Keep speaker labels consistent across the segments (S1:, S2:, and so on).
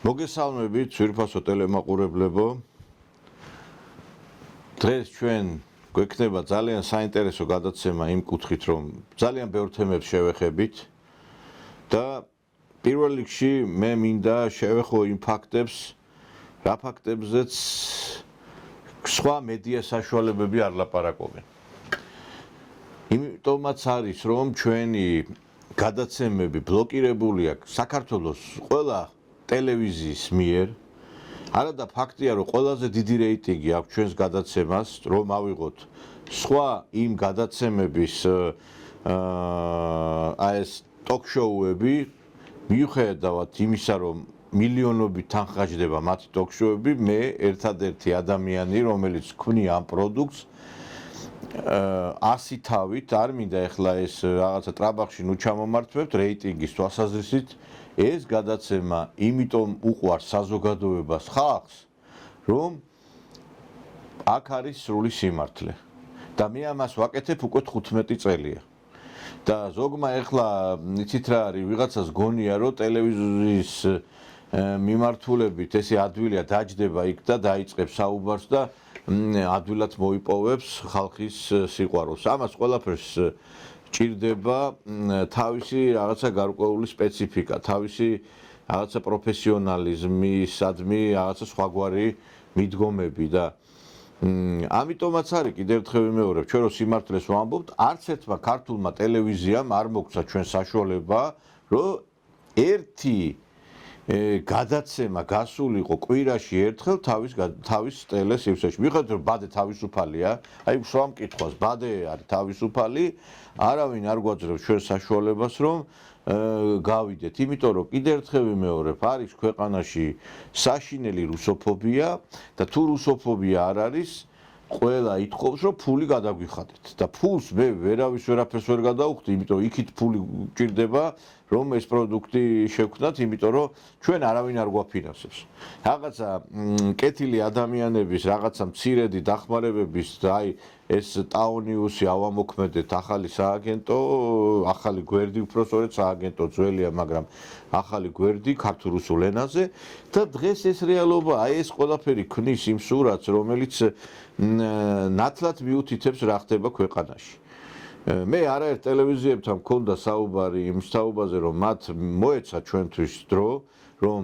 S1: მოგესალმებით, ძვირფასო ტელემაყურებლებო. დღეს ჩვენ გვექნება ძალიან საინტერესო გადაცემა იმ კუთხით, რომ ძალიან ბევრ თემებს შევეხებით და პირველ რიგში მე მინდა შევეხო იმ ფაქტებს, რა ფაქტებზეც სხვა მედია საშუალებები არ ლაპარაკობენ. იმიტომაც არის, რომ ჩვენი გადაცემები ბლოკირებულია საქართველოს ყველა ტელევიზიის მიერ. არადა ფაქტია, რომ ყველაზე დიდი რეიტინგი აქვს ჩვენს გადაცემას, რომ ავიღოთ სხვა იმ გადაცემების ეს ტოქ-შოუები, მიუხედავად იმისა, რომ მილიონობით თანხმდება მათი ტოქ-შოუები, მე ერთადერთი ადამიანი, რომელიც ქმნია ამ პროდუქტს 100 თავით, არ მინდა ეხლა ეს რაღაცა ტრაბახში ნუ ჩამომართვებთ რეიტინგის თვალსაზრისით. ეს გადაცემა იმიტომ უყვარს საზოგადოებას ხალხს, რომ აქ არის სრული სიმართლე. და მე ამას ვაკეთებ უკვე 15 წელია. და ზოგმა ეხლა იცით რა არის, ვიღაცას გონია, რომ ტელევიზიის მიმართულებით ესე ადვილია დაჯდება იქ და დაიწყებს საუბარს და ადვილად მოიპოვებს ხალხის სიყვარულს. ამას ყველაფერს ჭირდება თავისი რაღაცა გარკვეული სპეციფიკა, თავისი რაღაცა პროფესიონალიზმისადმი, რაღაცა სხვაგვარი მიდგომები და ამიტომაც არის კიდევ ერთხელ ვიმეორებ, ჩვენ რო სიმართლეს ვამბობთ, არც ერთმა ქართულმა ტელევიზიამ არ მოგცა ჩვენ საშუალება, რომ ერთი გადაცემა გასულიყო კვირაში ერთხელ თავის ტელეს სივრცეში. მიუხედავად რომ ბადე თავისუფალია, აი სხვა მკითხვას, ბადე არის თავისუფალი, არავინ არ გვაძლევს ჩვენ საშუალებას, რომ გავიდეთ. იმიტომ რომ კიდევ ერთხელ ვიმეორებ, არის ქვეყანაში საშინელი რუსოფობია და თუ რუსოფობია არ არის, ყველა ითხოვს, რომ ფული გადაგვიხადეთ. და ფულს მე ვერაფერს ვერ გადავხდი, იმიტომ იქით ფული გჭირდება, რომ ეს პროდუქტი შევქმნათ, იმიტომ რომ ჩვენ არავინ არ გვაფინანსებს. რაღაცა კეთილი ადამიანების, რაღაცა მცირედი დახმარებების და აი ეს ტაუნიუსი ავამოქმედეთ ახალი სააგენტო, ახალი გვერდი, უფრო სწორედ სააგენტო ძველია, მაგრამ ახალი გვერდი ქართულ-რუსულ ენაზე და დღეს ეს რეალობა, აი ეს ყველაფერი ქმნის იმ სურათს, რომელიც ნათლად მიუთითებს რა ხდება ქვეყანაში. მე არაერთ ტელევიზიებთან მქონდა საუბარი იმ საუბაზე, რომ მათ მოეცა ჩვენთვის დრო, რომ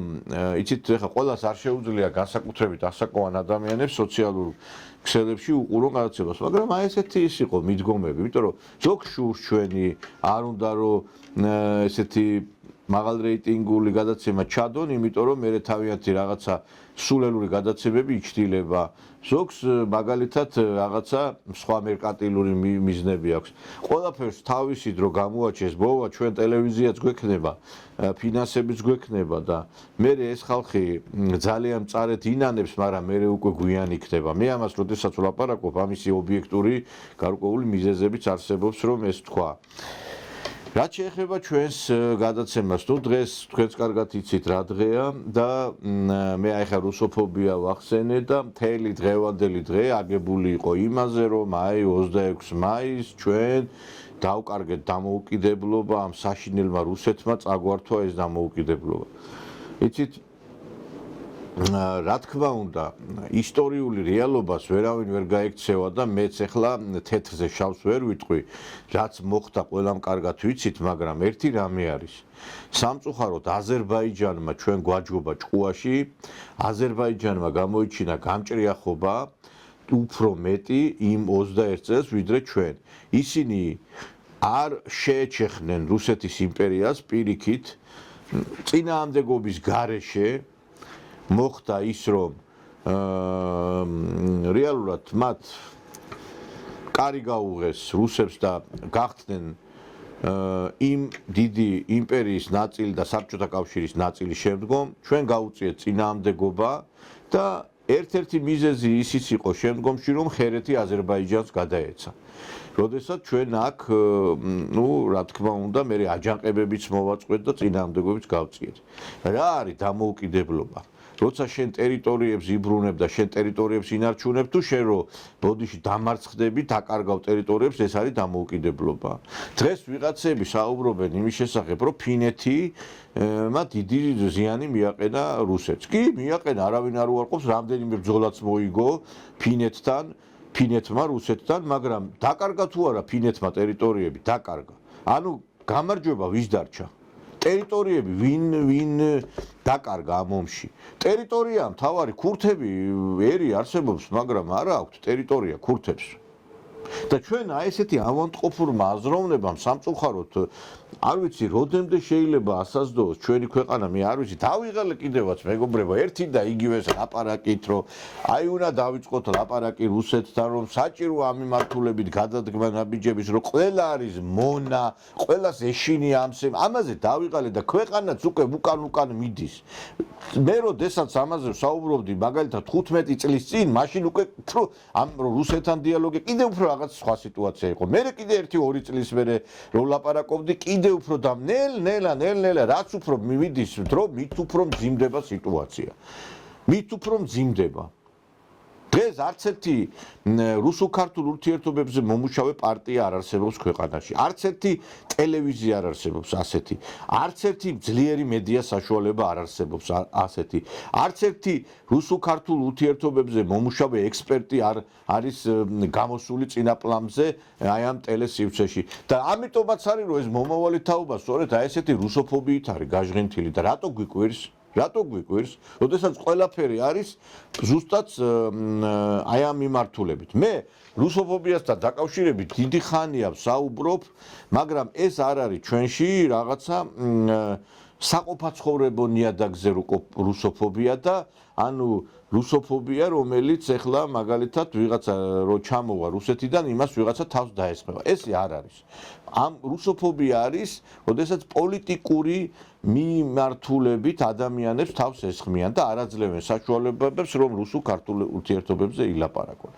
S1: იცით ეხლა ყველას არ შეუძლია განსაკუთრებით ასაკოვან ადამიანებს სოციალურ ქსელებში უყურონ გადაცემას, მაგრამ აი ესეთი ის იყო მიდგომები, იმიტომ რომ ზოგ შურს ჩვენი არ უნდა რომ ესეთი მაღალ რეიტინგული გადაცემა ჩადონ, იმიტომ რომ მე თავიანთი რაღაცა სულელური გადაცემები იჩtildeება. ზოგს მაგალითად რაღაცა სხვა მერკანტილური მიზნები აქვს. ყველაფერს თავისი დრო გამოაჩენს ბოვა, ჩვენ ტელევიზიაც გვექნება, ფინანსებიც გვექნება და მე ეს ხალხი ძალიან მწარედ ინანებს, მაგრამ მე უკვე გვიანი იქნება. მე ამას როდესაც ვლაპარაკობ, ამისი ობიექტური გარკვეული მიზეზებიც არსებობს, რომ ეს თქვა. რაც შეეხება ჩვენს გადაცემას, ნუ დღეს თქვენც კარგად იცით რა დღეა და მე აი ხა რუსოფობია ვახსენე და მთელი დღევანდელი დღე აგებული იყო იმაზე, რომ აი 26 მაისს ჩვენ დავკარგეთ დამოუკიდებლობა, ამ საშინელმა რუსეთმა წაგვართვა ეს დამოუკიდებლობა. იცით რა თქმა უნდა, ისტორიული რეალობას ვერავინ ვერ გაექცევა და მეც ახლა თეთრზე შავს ვერ ვიტყვი, რაც მოხდა ყველამ კარგად ვიცით, მაგრამ ერთი რამე არის. სამწუხაროდ აზერბაიჯანმა ჩვენ გვაჯობა ჭკუაში, აზერბაიჯანმა გამოიჩინა გამჭრიახობა უფრო მეტი იმ 21 წელს, ვიდრე ჩვენ. ისინი არ შეეჩეხნენ რუსეთის იმპერიას პირიქით, წინააღმდეგობის გარეშე მოხდა ის, რომ რეალურად მათ კარი გაუღეს რუსებს და გახდნენ იმ დიდი იმპერიის ნაწილი და საბჭოთა კავშირის ნაწილი შემდგომ, ჩვენ გაუწიეთ წინააღმდეგობა და ერთ-ერთი მიზეზი ისიც იყო შემდგომში, რომ ხერეთი აზერბაიჯანს გადაეცა. როდესაც ჩვენ აქ, ნუ რა თქმა უნდა, მე აჯანყებებიც მოვაწყვეთ და წინააღმდეგობებს გავწიეთ. რა არის დამოუკიდებლობა? როცა შენ ტერიტორიებს იბრუნებ და შენ ტერიტორიებს ინარჩუნებ, თუ შენ რო ბოდიში დამარცხდები, დაკარგავ ტერიტორიებს, ეს არის დამოუკიდებლობა. დღეს ვიღაცები საუბრობენ იმის შესახებ, რომ ფინეთი მათ დიდი ზიანი მიაყენა რუსეთს. კი, მიაყენა, არავინ არ უარყოფს, რამდენიმე ბრძოლაც მოიგო ფინეთმა რუსეთთან, მაგრამ დაკარგა თუ არა ფინეთმა ტერიტორიები, დაკარგა. ანუ გამარჯვება ვის დარჩა? ტერიტორიები ვინ დაკარგა ამ ომში? ტერიტორია მთავარი ქურთები ერი არსებობს, მაგრამ არა აქვთ ტერიტორია ქურთებს. და ჩვენ აი ესეთი ავანტყოფურმა აზროვნებამ სამწუხაროდ არ ვიცი როდემდე შეიძლება ასაზრდოს ჩვენი ქვეყანა, მე არ ვიცი, დავიღალე კიდევაც მეგობრებო, ერთი და იგივეს ლაპარაკით, რომ აი უნდა დავიწყოთ ლაპარაკი რუსეთთან, რომ საჭირო ამ მიმართულებით გადადგმა ნაბიჯების, რომ ყველა არის მონა, ყველას ეშინია ამაზე დავიღალე და ქვეყანაც უკვე უკან მიდის. მე როდესაც ამაზე საუბრობდი, მაგალითად 15 წლის წინ, მაშინ უკვე ამ რუსეთთან დიალოგი კიდევ უფრო რაღაც სხვა სიტუაცია იყო. მე კიდე 1-2 წლის მერე რო ლაპარაკობდი, კიდე უფრო და ნელა რაც უფრო მივიდის დრო, მით უფრო მძიმდება სიტუაცია. მით უფრო მძიმდება. დღეს არც ერთი რუსულ-ქართულ ურთიერთობებზე მომუშავე პარტია არ არსებობს ქვეყანაში. არც ერთი ტელევიზია არ არსებობს ასეთი. არც ერთი ძლიერი მედია საშუალება არ არსებობს ასეთი. არც ერთი რუსულ-ქართულ ურთიერთობებზე მომუშავე ექსპერტი არ არის გამოსული წინაპლანზე აი ამ ტელესივრცეში. და ამიტომაც არის რომ ეს მომავალი თაობა სწორედ აი ესეთი რუსოფობიით არის გაჟღენთილი და რატო გვიკვირს? როდესაც ყველაფერი არის ზუსტად აი ამ მიმართულებით. მე რუსოფობიასთან დაკავშირებით დიდი ხანია ვსაუბრობ, მაგრამ ეს არ არის ჩვენში რაღაცა საყოფაცხოვრებო ნიადაგზე რუსოფობია და ანუ რუსოფობია, რომელიც ეხლა მაგალითად ვიღაცა რო ჩამოვა რუსეთიდან, იმას ვიღაცა თავს დაესხება. ეს არ არის. ამ რუსოფობია არის, როდესაც პოლიტიკური მიმართულებით ადამიანებს თავს ესხმიან და არ აძლევენ საშუალებებს, რომ რუსულ-ქართულ ურთიერთობებზე ილაპარაკონ.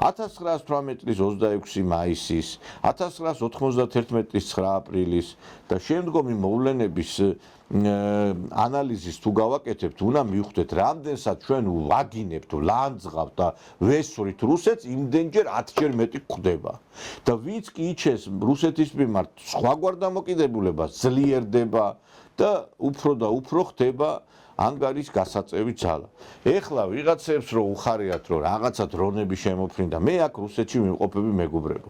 S1: 1918 წლის 26 მაისის, 1991 წლის 9 აპრილის და შემდგომი მოვლენების ანალიზის თუ გავაკეთებთ, უნდა მივხვდეთ, რამდენსაც ჩვენ ვაგინებთ, ლანძღავთ და ვესვრით რუსეთს, იმდენჯერ 10-ჯერ მეტი გვხდება. და ვინც კი იჩეს რუსეთის მიმართ სხვაგვარ დამოკიდებულებას ძლიერდება და უფრო ხდება ანგარის გასაწევი ძალა. ეხლა ვიღაცებს რო უხარიათ, რომ რაღაცა დრონები შემოფრინდა, მე აქ რუსეთში მიმყოფები მეგობრებო.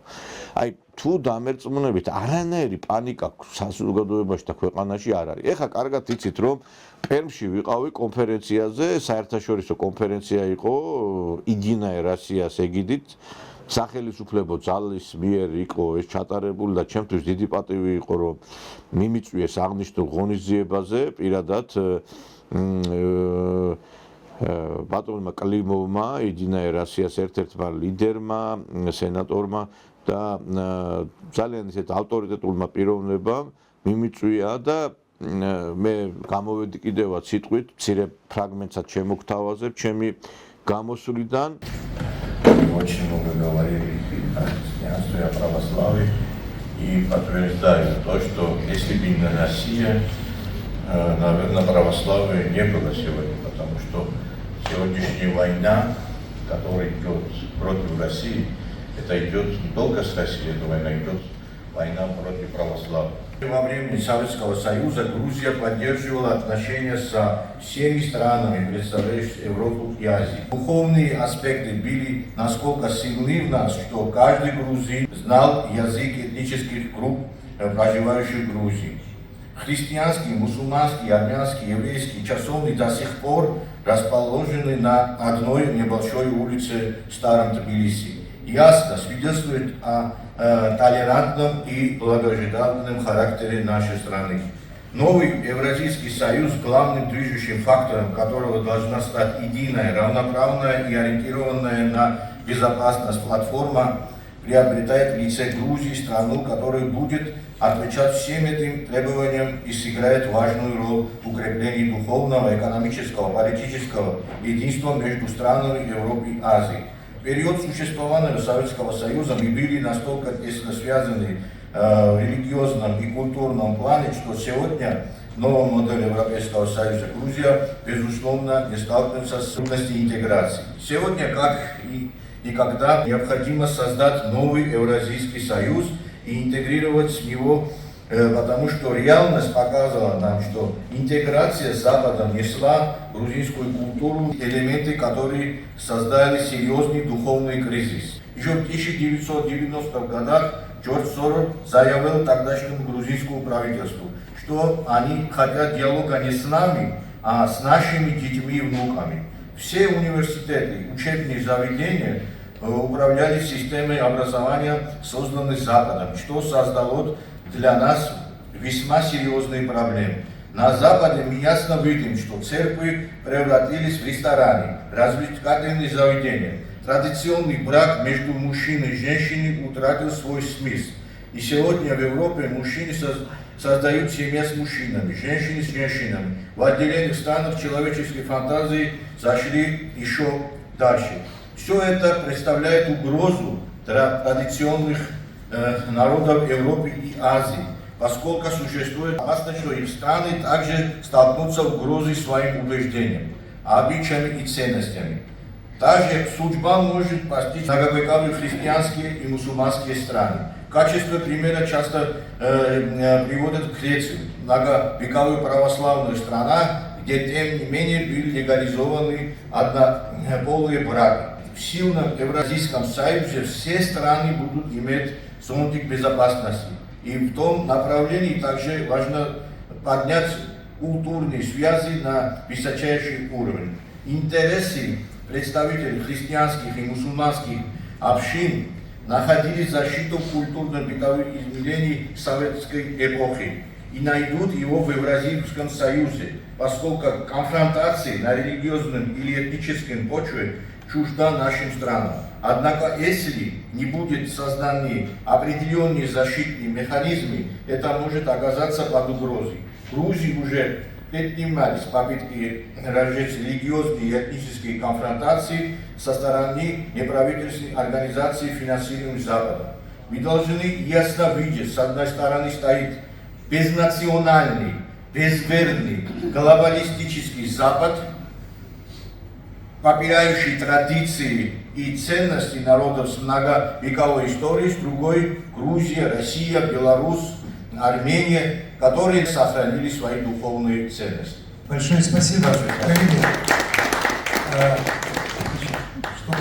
S1: აი თუ დამერწმუნებით, არანაირი პანიკა საზოგადოებაში და ქვეყანაში არ არის. ეხლა კარგად იცით, რომ პერმში ვიყავი კონფერენციაზე, საერთაშორისო კონფერენცია იყო იდინაე რასიას ეგიდით. სახელისუფლებო ძალის მიერ იყო ეს ჩატარებული და ჩემთვის დიდი პატივი იყო, რომ მიმიწვიეს აღნიშნულ ღონისძიებაზე პირადად ბატონმა კლიმოვმა, იდინაე რასიას ერთ-ერთმა ლიდერმა, სენატორმა და ძალიან ისეთ ავტორიტეტულმა პიროვნებამ მიმიწვია და მე გამოვედი კიდევაც სიტყვით, მცირე фрагментსაც შემოგთავაზებ ჩემი გამოსვლიდან.
S2: Очень много говорили о христианстве, о православии и подтверждают то, что если бы не Россия, наверное, православия не было сегодня, потому что сегодняшняя война, которая идет против России, это идет не только с Россией, эта война идет война против православия. Во времени Советского Союза Грузия поддерживала отношения со всеми странами, представляющими Европу и Азию. Духовные аспекты были насколько сильны в нас, что каждый грузин знал язык этнических групп, проживающих в Грузии. Христианские, мусульманские, армянские, еврейские часовни до сих пор расположены на одной небольшой улице в Старом Тбилиси. Ясно свидетельствует о толерантном и благожелательном характере нашей страны. Новый Евразийский союз, главным движущим фактором которого должна стать единая, равноправная и ориентированная на безопасность платформа, приобретает в лице Грузии страну, которая будет отвечать всем этим требованиям и сыграет важную роль в укреплении духовного, экономического, политического единства между странами Европы и Азии. В период существования Советского Союза мы были настолько тесно связаны в религиозном и культурном плане, что сегодня новом модели Европейского Союза Грузия, безусловно, не столкнется с трудностью интеграции. Сегодня, как и когда, необходимо создать новый Евразийский Союз и интегрировать в него, потому что реальность показала нам, что интеграция с Западом несла грузинскую культуру, элементы, которые создали серьезный духовный кризис. Еще в 1990-х годах Джордж Сорос заявил тогдашнему грузинскому правительству, что они хотят диалога не с нами, а с нашими детьми и внуками. Все университеты, учебные заведения управляли системой образования, созданной Западом, что создало для нас весьма серьезные проблемы. На Западе мы ясно видим, что церкви превратились в рестораны, развлекательные заведения. Традиционный брак между мужчиной и женщиной утратил свой смысл. И сегодня в Европе мужчины создают семьи с мужчинами, женщины с женщинами. В отдельных странах человеческие фантазии зашли еще дальше. Все это представляет угрозу для традиционных народов Европы и Азии, поскольку существует опасность, что их страны также столкнутся с угрозой своим убеждениям, обычаями и ценностями. Та же судьба может постичь многовековые христианские и мусульманские страны. В качестве примера часто приводят Грецию, многовековую православную страну, где тем не менее были легализованы однополые браки. В сильном Евразийском Союзе все страны будут иметь зонтик безопасности. И в том направлении также важно поднять культурные связи на высочайший уровень. Интересы представителей христианских и мусульманских общин находили защиту культурно-бытовых измерений советской эпохи и найдут его в Евразийском Союзе, поскольку конфронтации на религиозном или этническом почве чужда нашим странам. Однако, если не будет созданы определенные защитные механизмы, это может оказаться под угрозой. В Грузии уже предпринимались попытки разжечь религиозные и этнические конфронтации со стороны неправительственных организаций, финансируемых Западом. Мы должны ясно видеть, с одной стороны стоит безнациональный, безверный, глобалистический Запад, попирающий традиции и ценности народов с многовековой историей, с другой Грузия, Россия, Беларусь, Армения, которые сохранили свои духовные ценности.
S3: Большое спасибо. Коллеги,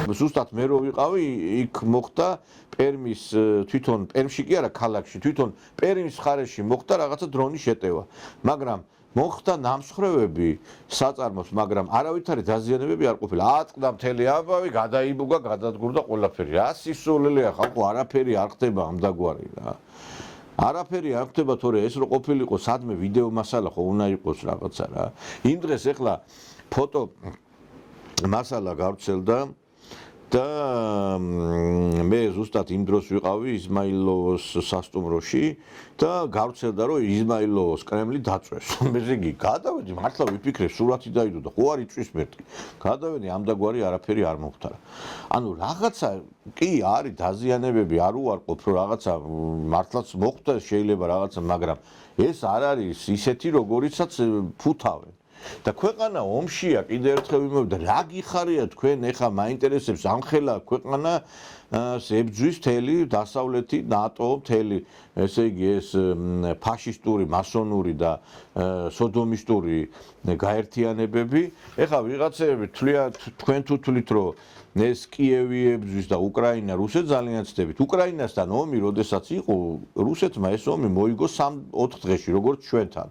S1: ზუსტად მე რო ვიყავი, იქ მოხდა პერმის თვითონ პერმში კი არა, ქალაქში, თვითონ პერმის ხარეში მოხდა რაღაცა დრონის შეტევა. მაგრამ მოხდა ნამსხვრევები საწარმოს, მაგრამ არავითარი დაზიანებები არ ყოფილა. აწყდა მთელი ამბავი, გადაიბუგა, გადადგურდა ყველაფერი. რა სისულელეა ხალხო, არაფერი არ ხდება ამდაგვარი რა. არაფერი არ ხდება, თორე ეს რო ყოფილიყო სადმე ვიდეო მასალა ხო უნდა იყოს რაღაცა რა. იმ დღეს ეხლა ფოტო მასალა გავრცელდა და მე ზუსტად იმ დროს ვიყავი იზმაილოვოს სასტუმროში და გავრცელდა რომ იზმაილოვოს კრემლი დაწვეს. მე ზეგი გადავედი, მართლა ვიფიქრე, სურათი დაიდო და ხო არ იწვის მერტი. გადავედი, ამდაგვარი არაფერი არ მოხდა. ანუ რაღაცა კი არის დაზიანებები, არ უარყოფ რომ რაღაცა მართლაც მოხდა შეიძლება რაღაცა, მაგრამ ეს არ არის ისეთი როგორიცაც ფუთავენ. და ქვეყანა ომშია, კიდევ ერთხელ ვიმოვიდა, რა გიხარია თქვენ, ეხა მაინტერესებს ამხელა ქვეყანა ებძვის მთელი დასავლეთი ნატო, მთელი ესე იგი ეს ფაშისტური, მასონური და სოდომისტური გაერთიანებები. ეხა ვიღაცები თვლიან, თქვენ თუ თვლით, რომ ეს კიევი ებძვის და უკრაინა რუსეთს ძალიან ცდებით. უკრაინასთან ომი, როდესაც იყო, რუსეთმა ეს ომი მოიგო 3-4 დღეში, როგორც ჩვენთან.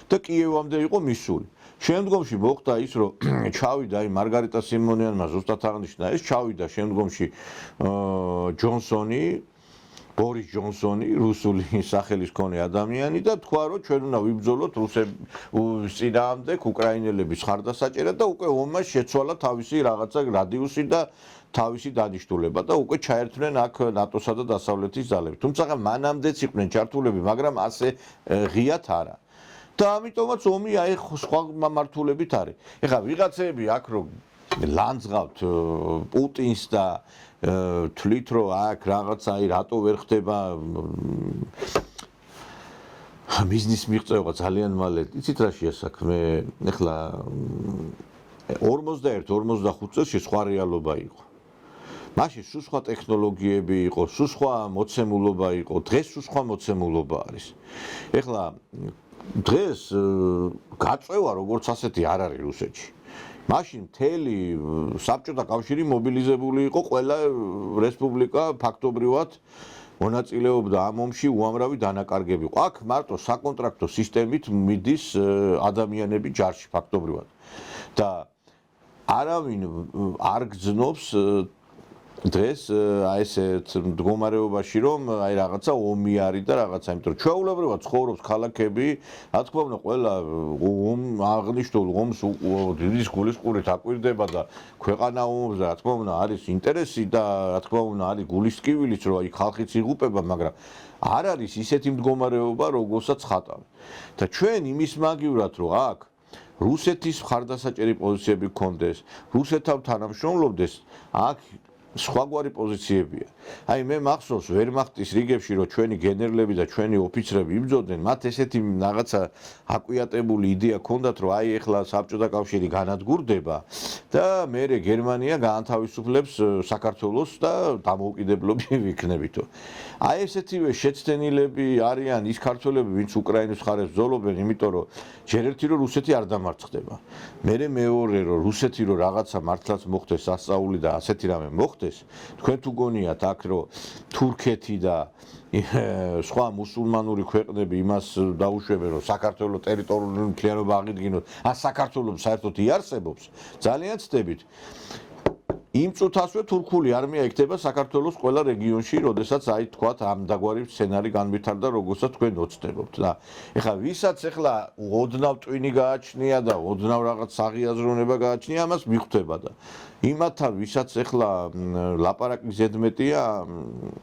S1: და კიევამდე იყო მისული. შემდგომში მოხდა ის, რომ ჩავიდა აი მარგარიტა სიმონიანმა ზუსტად აღნიშნა ეს, ჩავიდა შემდგომში ჯონსონი, ბორის ჯონსონი, რუსული სახელის მქონე ადამიანი და თქვა, რომ ჩვენ უნდა ვიბრძოლოთ რუსების წინააღმდეგ, უკრაინელების ხარდასაჭერად და უკვე ომმა შეცვალა თავისი რაღაცა რადიუსი და თავისი დანიშნულება და უკვე ჩაერთვნენ აქ ნატოსა და დასავლეთის ძალები. თუმცა მანამდეც იყვნენ ჩართულები, მაგრამ ასე ღიად არა. და ამიტომაც ომი აი სხვა მმართველობით არის. ეხლა ვიღაცები აქ რომ ლანძღავთ პუტინს და თვლით რომ აქ რაღაცა აი რატო ვერ ხდება მიზნის მიღწევა ძალიან მალე, იცით რა შეასაქმე, ეხლა 41-45 წელს სხვა რეალობა იყო. მაშინ სულ სხვა ტექნოლოგიები იყო, სულ სხვა მოცემულობა იყო, დღეს სულ სხვა მოცემულობა არის. ეხლა დღეს გაწევა როგორც ასეთი არ არის რუსეთში. მაშინ მთელი საბჭოთა კავშირი მობილიზებული იყო, ყველა რესპუბლიკა ფაქტობრივად მონაწილეობდა ამ ომში, უამრავი დანაკარგები იყო. აქ მარტო საკონტრაქტო სისტემით მიდის ადამიანები ჯარში ფაქტობრივად. და არავინ არ გძნობს დღეს აი ესეთ მდგომარეობაში რომ აი რაღაცა ომი არის და რაღაცა, იმიტომ რომ ჩვეულებრივად ცხოვრობს ქალაქები, რა თქმა უნდა, ყველა აღნიშნულ ომს დიდი გულისყურით აკვირდება და ქვეყანა ომს, რა თქმა უნდა, არის ინტერესი და რა თქმა უნდა, არის გულისკივილიც, რომ აი ხალხიც იღუპება, მაგრამ არ არის ისეთი მდგომარეობა, როგორსაც ხატავ. და ჩვენ იმის მაგივრად, რომ აქ რუსეთის მხარდასაჭერი პოზიციები გქონდეს, რუსეთთან თანამშრომლობდეს, აქ სხვაგვარი პოზიციებია. აი მე მახსოვს ვერმახტის რიგებში რომ ჩვენი გენერლები და ჩვენი ოფიცრები იბრძოდნენ, მათ ესეთი რაღაცა აკვიატებული იდეა ჰქონდათ, რომ აი ეხლა საბჭოთა კავშირი განადგურდება და მერე გერმანია გაანთავისუფლებს საქართველოს და დამოუკიდებლობი ვიქნებითო. აი ესეთივე შეცდენილები არიან ის ქართველები, ვინც უკრაინის მხარეს ბრძოლობენ, იმიტომ რომ ჯერ ერთი რომ რუსეთი არ დამარცხდება. მერე მეორე რომ რუსეთი რომ რაღაცა მართლაც მოხდეს სასწაული და ასეთი რამე მოხდეს, თქვენ თუ გონიათ აქ რომ თურქეთი და სხვა მუსულმანური ქვეყნები იმას დაუშვებენ რომ საქართველოს ტერიტორიული მთლიანობა აღიდგინოთ, საქართველოს საერთოდ იარსებობს, ძალიან ცდებით. იმ წუთასვე თურქული არმია იქნება საქართველოს ყველა რეგიონში, როდესაც აი თქვათ ამ დაგვარი სცენარი განვითარდა, როგორცაც თქვენ ოცნებობთ. და ეხლა ვისაც ეხლა ოდნავ ტვინი გააჩნია და ოდნავ რაღაც აღიაზროვნება გააჩნია, ამას მიხვდება და იმათთან ვისაც ეხლა ლაპარაკი ზედმეტია,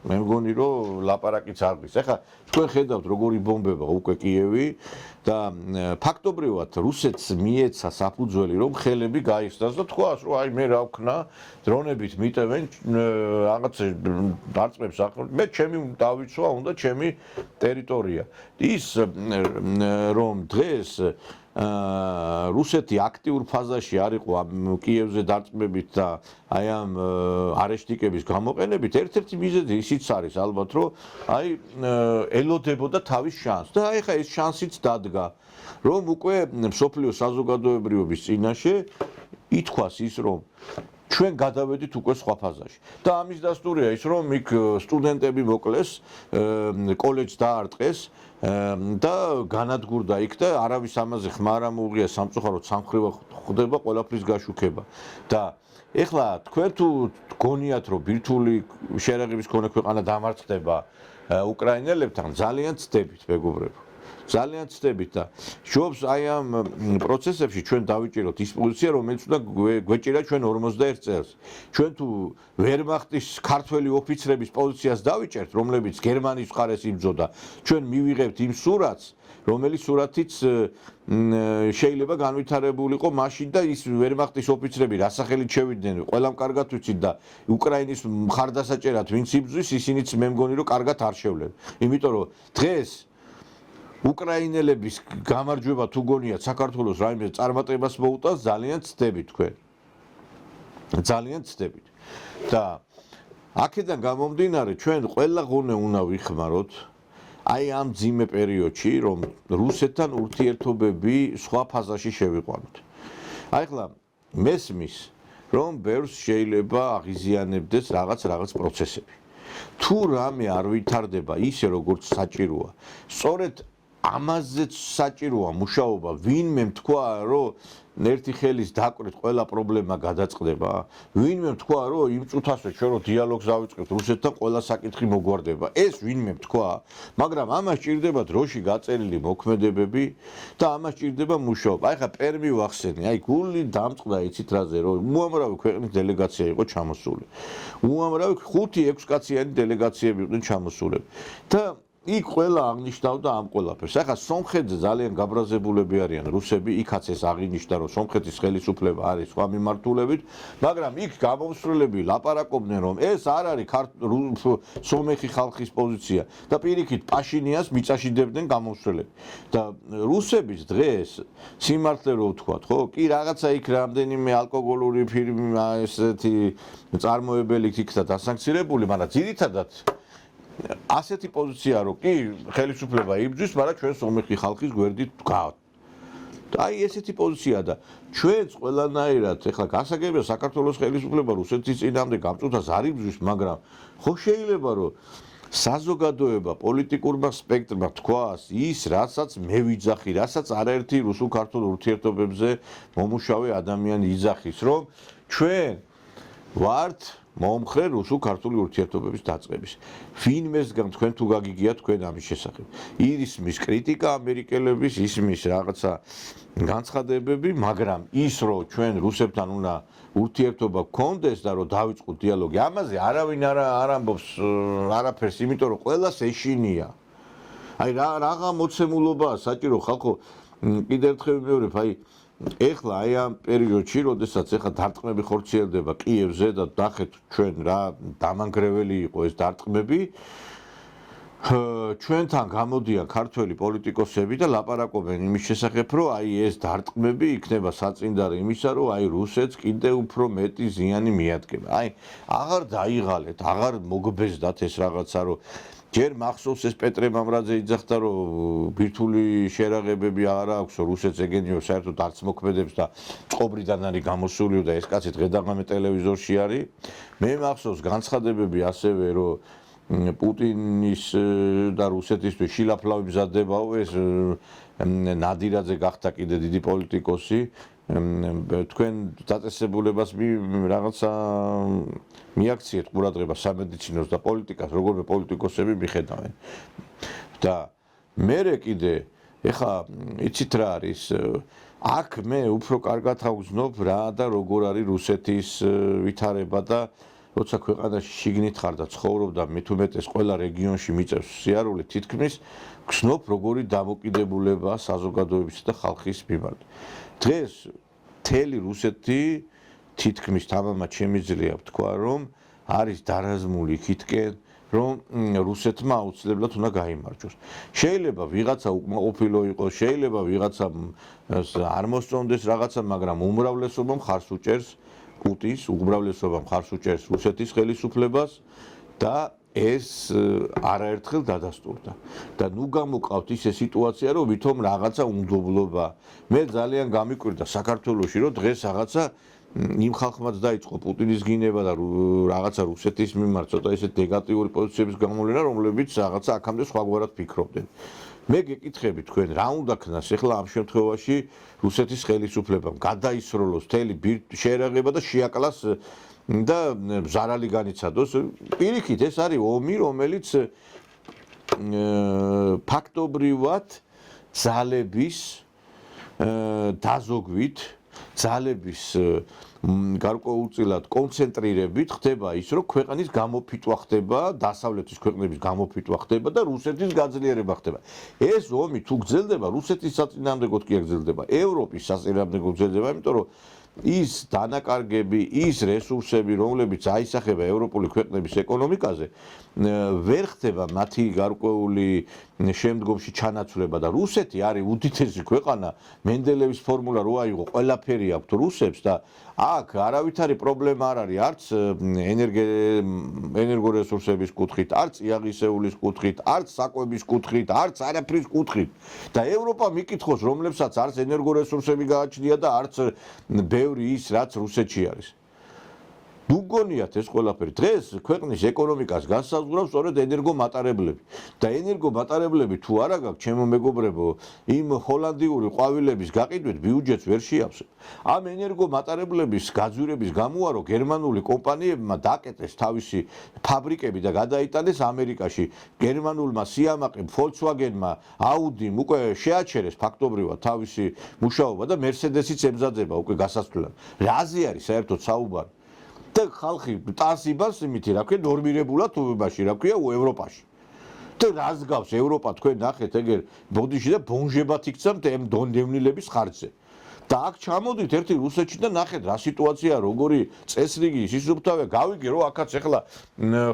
S1: მე მგონი რომ ლაპარაკიც არ გის. ეხლა თქვენ ხედავთ როგორი ბომბება უკვე კიევი და ფაქტობრივად რუსეთს მიეცა საფუძველი რომ ხელები გაიხსნას და თქვას რომ აი მე რა ვქნა დრონებით მიტევენ რაღაც დარწმებს ახლა მე ჩემი დავიცვა უნდა ჩემი ტერიტორია ის რომ დღეს რუსეთი აქტიურ ფაზაში არ იყო ამ კიევზე დარწმებით და აი ამ არეშტიკების გამოყენებით ერთ-ერთი მიზეზი ისიც არის ალბათ რომ აი ელოდებოდა თავის შანსს და აი ხა ეს შანსიც დადგა რომ უკვე მსოფლიო საზოგადოებრიობის წინაშე ითქვას ის რომ ჩვენ გადავედით უკვე სხვა ფაზაში და ამის დასტურია ის რომ იქ სტუდენტები მოკლეს კოლეჯს დაარტყეს და განადგურდა იქ და არავის ამაზე ხმა არ ამოუღია სამწუხაროდ სამხრივ ხდება ყველაფრის გაშუქება და ეხლა თქვენ თუ გონიათ რომ ბირთვული შერეღების მქონე ქვეყანა დამარცხდება უკრაინელებთან ძალიან ცდებით მეგობრებო ძალიან ცდებით და შობს აი ამ პროცესებში ჩვენ დავიჭიროთ ის პოზიცია რომელიც უნდა გვეჭირა ჩვენ 41 წელს ჩვენ თუ ვერმახტის ქართველი ოფიცრების პოზიციას დავიჭერთ რომლებიც გერმანიის მხარეს იბრძოდა ჩვენ მივიღებთ იმ სურათს რომელიც სურათიც შეიძლება განვითარებულიყო მაშინ და ის ვერმახტის ოფიცრები რასახელით შევიდნენ ყველამ კარგად ვიცით და უკრაინის მხარდასაჭერად ვინც იბრძვის ისინიც მე მგონი რომ კარგად არ შევლენ იმიტომ რომ დღეს უკრაინელების გამარჯვება თუ გონიათ საქართველოს რაიმე წარმატებას მოუტანს ძალიან ცდებით თქვენ ძალიან ცდებით და აქედან გამომდინარე ჩვენ ყველა ღონე უნდა ვიხმაროთ აი ამ ძიმე პერიოდში რომ რუსეთთან ურთიერთობები სხვა ფაზაში შევიყვანოთ აი ახლა მესმის რომ ბევრს შეიძლება აღიზიანებდეს რაღაც პროცესები თუ რამე არ ვითარდება ისე როგორც საჭიროა სწორედ ამაზეც საჭიროა მუშაობა ვინმე თქვა რომ ერთი ხელის დაკვირით ყველა პრობლემა გადაწყდება ვინმე თქვა რომ იმ წუთასვე ჩვენ რო დიალოგს დავიწყებთ რუსეთთან ყველა საკითხი მოგვარდება ეს ვინმე თქვა მაგრამ ამას ჭირდება დროში გაწერილი მოქმედებები და ამას ჭირდება მუშაობა აი ხა პერმი ვახსენე აი გული დამწყდა იცით რაზე რომ უამრავი ქვეყნის დელეგაცია იყო ჩამოსული უამრავი 5-6 კაციანი დელეგაციები იყვნენ ჩამოსულები და იქ ყველა აღნიშნავდა ამ ყველაფერს. ახლა სომხეთზე ძალიან გაბრაზებულები არიან რუსები, იქაც ეს აღინიშნა, რომ სომხეთის ხელისუფლება არის სხვა მიმართულებით, მაგრამ იქ გამომსვლელები ლაპარაკობდნენ, რომ ეს არ არის სომეხი ხალხის პოზიცია და პირიქით პაშინიანს მიწაშიდებდნენ გამომსვლელები. და რუსების დღეს სიმართლე რო ვთქვათ, ხო, კი რაღაცა იქ რამდენიმე ალკოგოლური ფირმა ესეთი წარმოებელი იქნა დასანქცირებული, მაგრამ ძირითადად ასეთი პოზიცია რო კი ხელისუფლება იბრძვის, მაგრამ ჩვენ სომეხი ხალხის გვერდით ვდგავთ. აი ესეთი პოზიცია და ჩვენც ყველანაირად ეხლა გასაგებია საქართველოს ხელისუფლება რუსეთის წინამდე გამწუთას არ იბრძვის, მაგრამ ხო შეიძლება რომ საზოგადოება პოლიტიკურმა სპექტრმა თქვას ის, რასაც მე ვიძახი, რასაც არაერთი რუსულ-ქართულ ურთიერთობებზე მომუშავე ადამიანი იძახის, რომ ჩვენ ვართ მომხრე რუსულ-ქართული ურთიერთობების დაწყების. ვინმესგან თქვენ თუ გაგიგიათ თქვენ ამის შესახებ. ისმის კრიტიკა ამერიკელების, ისმის რაღაცა განცხადებები, მაგრამ ის რომ ჩვენ რუსებთან უნდა ურთიერთობა გქონდეს და რომ დავიწყოთ დიალოგი, ამაზე არავინ არ ამბობს არაფერს, იმიტომ რომ ყველას ეშინია. აი რაღა მოცემულობაა საჭირო ხალხო, კიდევ ერთხელ ვიმეორებ, აი ეხლა აი ამ პერიოდში, როდესაც ეხლა დარტყმები ხორციელდება კიევზე და ნახეთ ჩვენ რა დამანგრეველი იყო ეს დარტყმები, ჩვენთან გამოდიან ქართველი პოლიტიკოსები და ლაპარაკობენ იმის შესახებ, რომ აი ეს დარტყმები იქნება საწინდარი იმისა, რომ აი რუსეთს კიდევ უფრო მეტი ზიანი მიადგება. აი აღარ დაიღალეთ, აღარ მოგბეზდათ ეს რაღაცა, რომ ჯერ მახსოვს ეს პეტრე მამრაძე იძახდა, რომ ბირთვული შერაღებები არ აქვს, რუსეთს ეგენიო საერთოდ არც მოქმედებს და წყობრიდან არის გამოსული და ეს კაცი დღე-დაღამე ტელევიზორში არის. მე მახსოვს განცხადებები ასევე, რომ პუტინის და რუსეთისთვის შილაფლავი მზადდებაო, ეს ნადირაძე გახდა კიდე დიდი პოლიტიკოსი. თქვენ დაწესებულებას რაღაცა მიაქციეთ ყურადღება სამედიცინოს და პოლიტიკას, როგორმე პოლიტიკოსები მიხედავენ. და მერე კიდე ეხა იცით რა არის, აქ მე უფრო კარგად ავგზნობ რა და როგორ არის რუსეთის ვითარება და როცა ქვეყანაში შიგნით ხარ და ცხოვრობ და მithumetes ყველა რეგიონში მიწევს სიარული თითქმის გრძნობ როგორი დამოკიდებულება საზოგადოების და ხალხის მიმართ. დღეს მთელი რუსეთი თითქმის თამამად შემიძლია ვთქვა, რომ არის დარაზმული იქითკენ, რომ რუსეთმა აუცილებლად უნდა გაიმარჯვოს. შეიძლება ვიღაცა უკმაყოფილო იყოს, შეიძლება ვიღაცა არ მოსწონდეს რაღაცა, მაგრამ უმრავლესობამ ხარს უჭერს პუტინს, უმრავლესობამ ხარს უჭერს რუსეთის ხელისუფლებას და ეს არაერთხელ დადასტურდა. და ნუ გამოყავთ ისე სიტუაცია, რომ ვითომ რაღაცა უნდობლობა. მე ძალიან გამიკვირდა საქართველოში, რომ დღეს რაღაცა იმ ხალხმაც დაიწყო პუტინის გინება და რაღაცა რუსეთის მიმართ ცოტა ისეთ ნეგატიური პოზიციების გამოვლენა, რომლებიც რაღაცა აქამდე სხვაგვარად ფიქრობდნენ. მე გეკითხები თქვენ, რა უნდა ქნას ახლა ამ შემთხვევაში რუსეთის ხელისუფლებამ გადაისროლოს მთელი შერაღება და შეაკლას და ზარალი განიცადოს. პირიქით, ეს არის ომი, რომელიც ფაქტობრივად ძალების დაზოგვით, ძალების გარკვეულწილად კონცენტრირებით ხდება ის, რომ ქვეყნის გამოფიტვა ხდება, დასავლეთის ქვეყნების გამოფიტვა ხდება და რუსეთის გაძლიერება ხდება. ეს ომი თუ გრძელდება, რუსეთის საწინააღმდეგოდ კი გრძელდება, ევროპის საწინააღმდეგოდ გრძელდება, იმიტომ რომ ის დანაკარგები, ის რესურსები, რომლებიც აისახება ევროპული ქვეყნების ეკონომიკაზე, ვერ ხდება მათი გარკვეული შემდგომში ჩანაცვლება და რუსეთი არის უდიდესი ქვეყანა, მენდელევის ფორმულა რო აიღო, ყველაფერი აქვთ რუსებს და აქ არავითარი პრობლემა არ არის, არც ენერგორესურსების კუთხით, არც წიაღისეულის კუთხით, არც საკვების კუთხით, არც არაფრის კუთხით. და ევროპა მიკითხოს, რომლებსაც არც ენერგორესურსები გააჩნია და არც ბევრი ის, რაც რუსეთში არის. ნუ გონიათ ეს ყველაფერი. დღეს ქვეყნის ეკონომიკას განსაზღვრავს სწორედ ენერგომატარებლები. და ენერგომატარებლები თუ არა გაქვთ, ჩემო მეგობრებო, იმ ჰოლანდიური ყვავილების გაყიდვით ბიუჯეტს ვერ შეავსებ. ამ ენერგომატარებლების გაძვირების გამო გერმანული კომპანიებმა დაკეტეს თავისი ფაბრიკები და გადაიტანეს ამერიკაში. გერმანულმა სიამაყემ, Volkswagen-მა, Audi-მ უკვე შეაჩერეს ფაქტობრივად თავისი მუშაობა და Mercedes-იც ემზადება უკვე გასასვლელად. რაზე არის საერთოდ საუბარი? და ხალხი ტანს იბავს იმითი, რა ქვია, ნორმირებულად უბაში, რა ქვია, ევროპაში. და რას გავს ევროპა თქვენ ნახეთ ეგერ ბოდიში და ბონჟებად იქცა დონდევნილების ხარჯზე. და აქ ჩამოდით ერთი რუსეთში და ნახეთ რა სიტუაცია, როგორი წესრიგი სისუფთავე გავიგე, რომ აქაც ახლა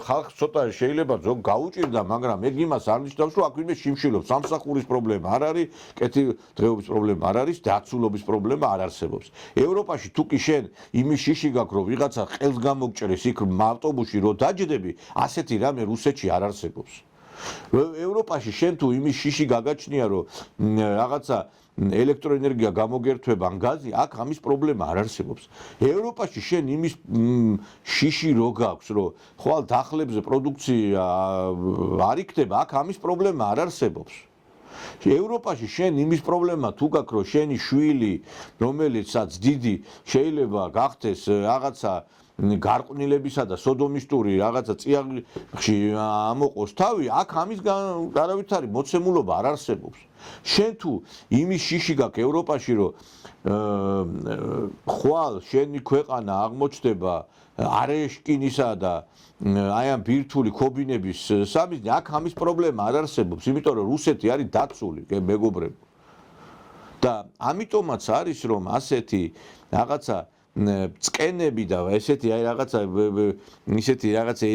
S1: ხალხს ცოტა შეიძლება ზოგ გაუჭირდა, მაგრამ ეგ იმას არ ნიშნავს, რომ აქ ვინმე შიმშილობს, სამსახურის პრობლემა არ არის, კეთილდღეობის პრობლემა არ არის, დაცულობის პრობლემა არ არსებობს. ევროპაში თუ კი შენ იმის შიში გაქვს, რომ ვიღაცა ყელს გამოგჭრეს იქ ავტობუსში რომ დაჯდები, ასეთი რამე რუსეთში არ არსებობს. ევროპაში შენ თუ იმის შიში გაგაჩნია, რომ რაღაცა ელექტროენერგია გამოგერთვება ან გაზი, აქ ამის პრობლემა არ არსებობს. ევროპაში შენ იმის შიში რო გაქვს, რომ ხვალ დახლებზე პროდუქცია არ იქნება, აქ ამის პრობლემა არ არსებობს. ევროპაში შენ იმის პრობლემა თუ გაქვს, რომ შენი შვილი, რომელიცაც დიდი შეიძლება გახდეს რაღაცა გარყვნილებისა და სოდომისტური რაღაცა წიაღში ამოყოს თავი, აქ ამის არავითარი მოცემულობა არ არსებობს. შენ თუ იმის შიში გაქვს ევროპაში, რომ ხვალ შენი ქვეყანა აღმოჩნდება არეშკინისა და აი ამ ბირთვული ქობინების სამიზნე, აქ ამის პრობლემა არ არსებობს, იმიტომ რომ რუსეთი არის დაცული, მეგობრებო. და ამიტომაც არის, რომ ასეთი რაღაცა წკენები და ესეთი აი რაღაცა ისეთი რაღაცა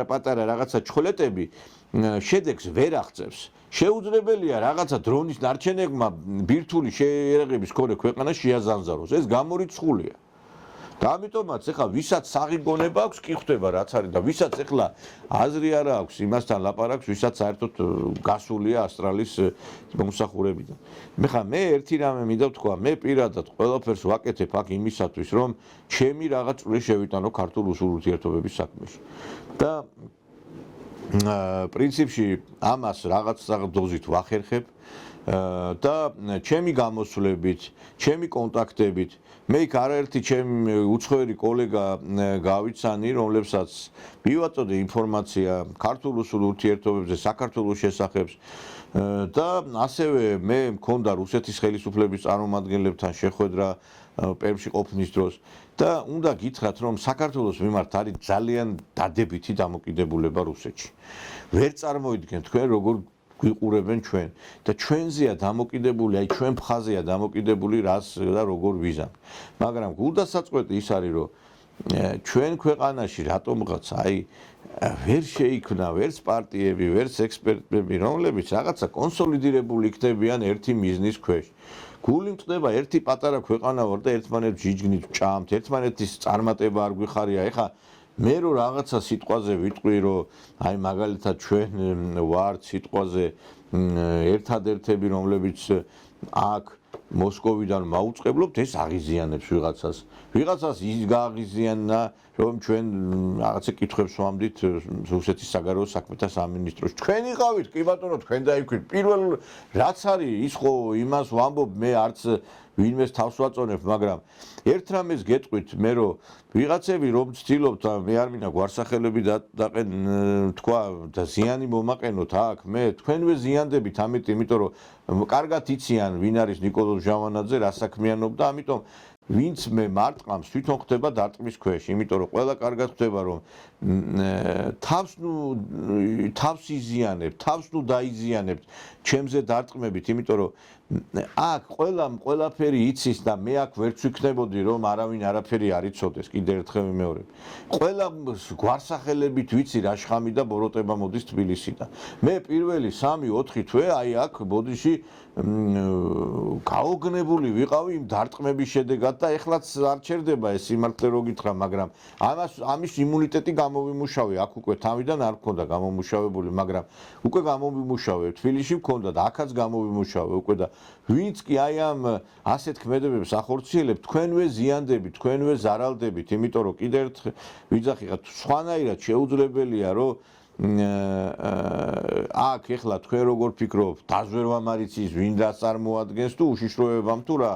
S1: პატარა რაღაცა ჩხლეტები შედეგს ვერ აღწევს. შეუძლებელია რაღაცა დრონის ნარჩენებმა ბირთვული შეერაღების მქონე ქვეყანას შეაზანზაროს. ეს გამორიცხულია. და ამიტომაც ეხლა ვისაც საღი გონება აქვს, კი ხვდება რაც არის და ვისაც ეხლა აზრი არა აქვს იმასთან ლაპარაკს, ვისაც საერთოდ გასულია ასტრალის მომსახურებიდან. მე ერთი რამე მინდა ვთქვა, მე პირადად ყველაფერს ვაკეთებ აქ იმისათვის, რომ ჩემი რაღაც წვლილი შევიტანო ქართულ-რუსულ ურთიერთობების საქმეში. და პრინციპში ამას რაღაც დოზით ვახერხებ და ჩემი გამოსვლებით, ჩემი კონტაქტებით მე იქ არაერთი ჩემი უცხოელი კოლეგა გავიცანი, რომლებსაც მივაწოდე ინფორმაცია ქართულ-რუსულ ურთიერთობებზე, საქართველოს შესახებს და ასევე მე მქონდა რუსეთის ხელისუფლების წარმომადგენლებთან შეხვედრა პერმში ყოფნის დროს და უნდა გითხრათ, რომ საქართველოს მიმართ არის ძალიან დადებითი დამოკიდებულება რუსეთში. ვერ წარმოიდგენთ თქვენ როგორ გვიყურებენ ჩვენ და ჩვენზეა დამოკიდებული, აი ჩვენ მხაზეა დამოკიდებული რას და როგორ ვიზამ. მაგრამ გულდასაწყვეტი ის არის, რომ ჩვენ ქვეყანაში რატომღაც აი ვერ შეიქმნა ვერც პარტიები, ვერც ექსპერტები, რომლებიც რაღაცა კონსოლიდირებული იქნებიან ერთი მიზნის ქვეშ. გული მწყდება ერთი პატარა ქვეყანა ვარ და ერთმანეთს ჯიჯგნით ვჭამთ, ერთმანეთის წარმატება არ გვიხარია. ეხა მე რო რაღაცა სიტყვაზე ვიტყვი, რომ აი მაგალითად ჩვენ ვართ სიტყვაზე ერთადერთები, რომლებიც აქ მოსკოვიდან მაუწყებლობთ, ეს აღიზიანებს ვიღაცას. ვიღაცას ის გააღიზიანა, რომ ჩვენ რაღაცა კითხვებს ვამდით რუსეთის საგარეო საქმეთა სამინისტროში. თქვენ იყავით, კი ბატონო, თქვენ დაიქვით. პირველ რაც არის, ის ხო იმას ვამბობ, მე არც ვინმეს თავს ვაწონებ, მაგრამ ერთ რამეს გეტყვით, მე რომ ვიღაცები რომ ცდილობთ, მე არ მინდა გვარსახელები დაყენ თქვა და ზიანი მომაყენოთ აქ, მე თქვენვე ზიანდებით ამით, იმიტომ რომ კარგად იციან ვინ არის ნიკოლოზ ჟავანაძე, რა საქმიანობდა, ამიტომ ვინც მე მარტყამს თვითონ ხდება დარტყმის ქვეშ, იმიტომ რომ ყველა კარგად ხდება, რომ თავს იზიანებთ, თავს დაიზიანებთ ჩემზე დარტყმებით, იმიტომ რომ აქ ყველაფერი იცის და მე აქ ვერც ვიქნებოდი, რომ არავინ არაფერი არ იცოდეს, კიდევ ერთხელ ვიმეორებ. ყველა გვარსახელებით ვიცი რა შხამი და ბოროტება მოდის თბილისიდან. მე პირველი 3-4 თვე აი აქ ბოდიში გაოგნებული ვიყავი იმ დარტყმების შედეგად და ეხლაც არ ჩერდება ეს სიმართლე რო გითხრა, მაგრამ ამის იმუნიტეტი გამოვიმუშავე, აქ უკვე თავიდან არ მქონდა გამომუშავებული, მაგრამ უკვე გამოვიმუშავე, თბილისში მქონდა და აქაც გამოვიმუშავე უკვე და ვინც კი აი ამ ასეთ ქმედებებს ახორციელებთ, თქვენვე ზიანდებით, თქვენვე ზარალდებით, იმიტომ რომ კიდევ ერთხელ ვიძახით, სხვანაირად შეუძლებელია, რომ აქ ეხლა თქვენ როგორ ფიქრობთ, დაზვერვამარიცის ვინ რას წარმოადგენს თუ უშიშროებამ თუ რა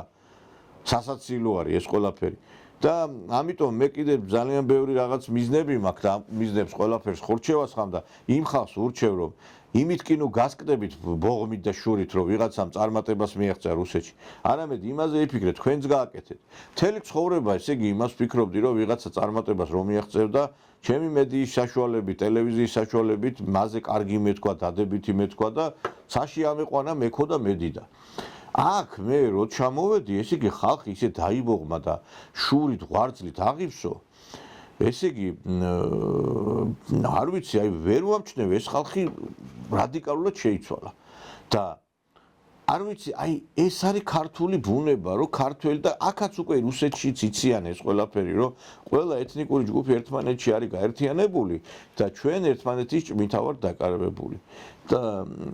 S1: სასაცილო არის ეს ყველაფერი. და ამიტომ მე კიდევ ძალიან ბევრი რაღაც მიზნები მაქვს და მიზნებს ყველაფერს ხორჩევას ხამ და იმ ხალხს ურჩევ რომ იმით კი ნუ გასკდებით ბოღმით და შურით რომ ვიღაცამ წარმატებას მიაღწია რუსეთში არამედ იმაზე იფიქრეთ თქვენც გააკეთეთ მთელი ცხოვრება ესე იგი იმას ვფიქრობდი რომ ვიღაცა წარმატებას რომ მიაღწევდა ჩემი მედიის საშუალებით ტელევიზიის საშუალებით მასზე კარგი მეთქვა დადებითი მეთქვა და ცაში ამეყვანა მეკო და მედიდა აქ მე რო ჩამოვედი ესე იგი ხალხი ისე დაიბოღმა და შურით ღვარძლით აღივსო ესე იგი არ ვიცი აი ვერ ვამჩნევ ეს ხალხი რადიკალურად შეიცვალა და არ ვიცი აი ეს არის ქართული ბუნება რომ ქართველი და აქაც უკვე რუსეთშიც იციან ეს ყველაფერი რომ ყველა ეთნიკური ჯგუფი ერთმანეთში არის გაერთიანებული და ჩვენ ერთმანეთის ჭმითა ვართ დაკარებებული და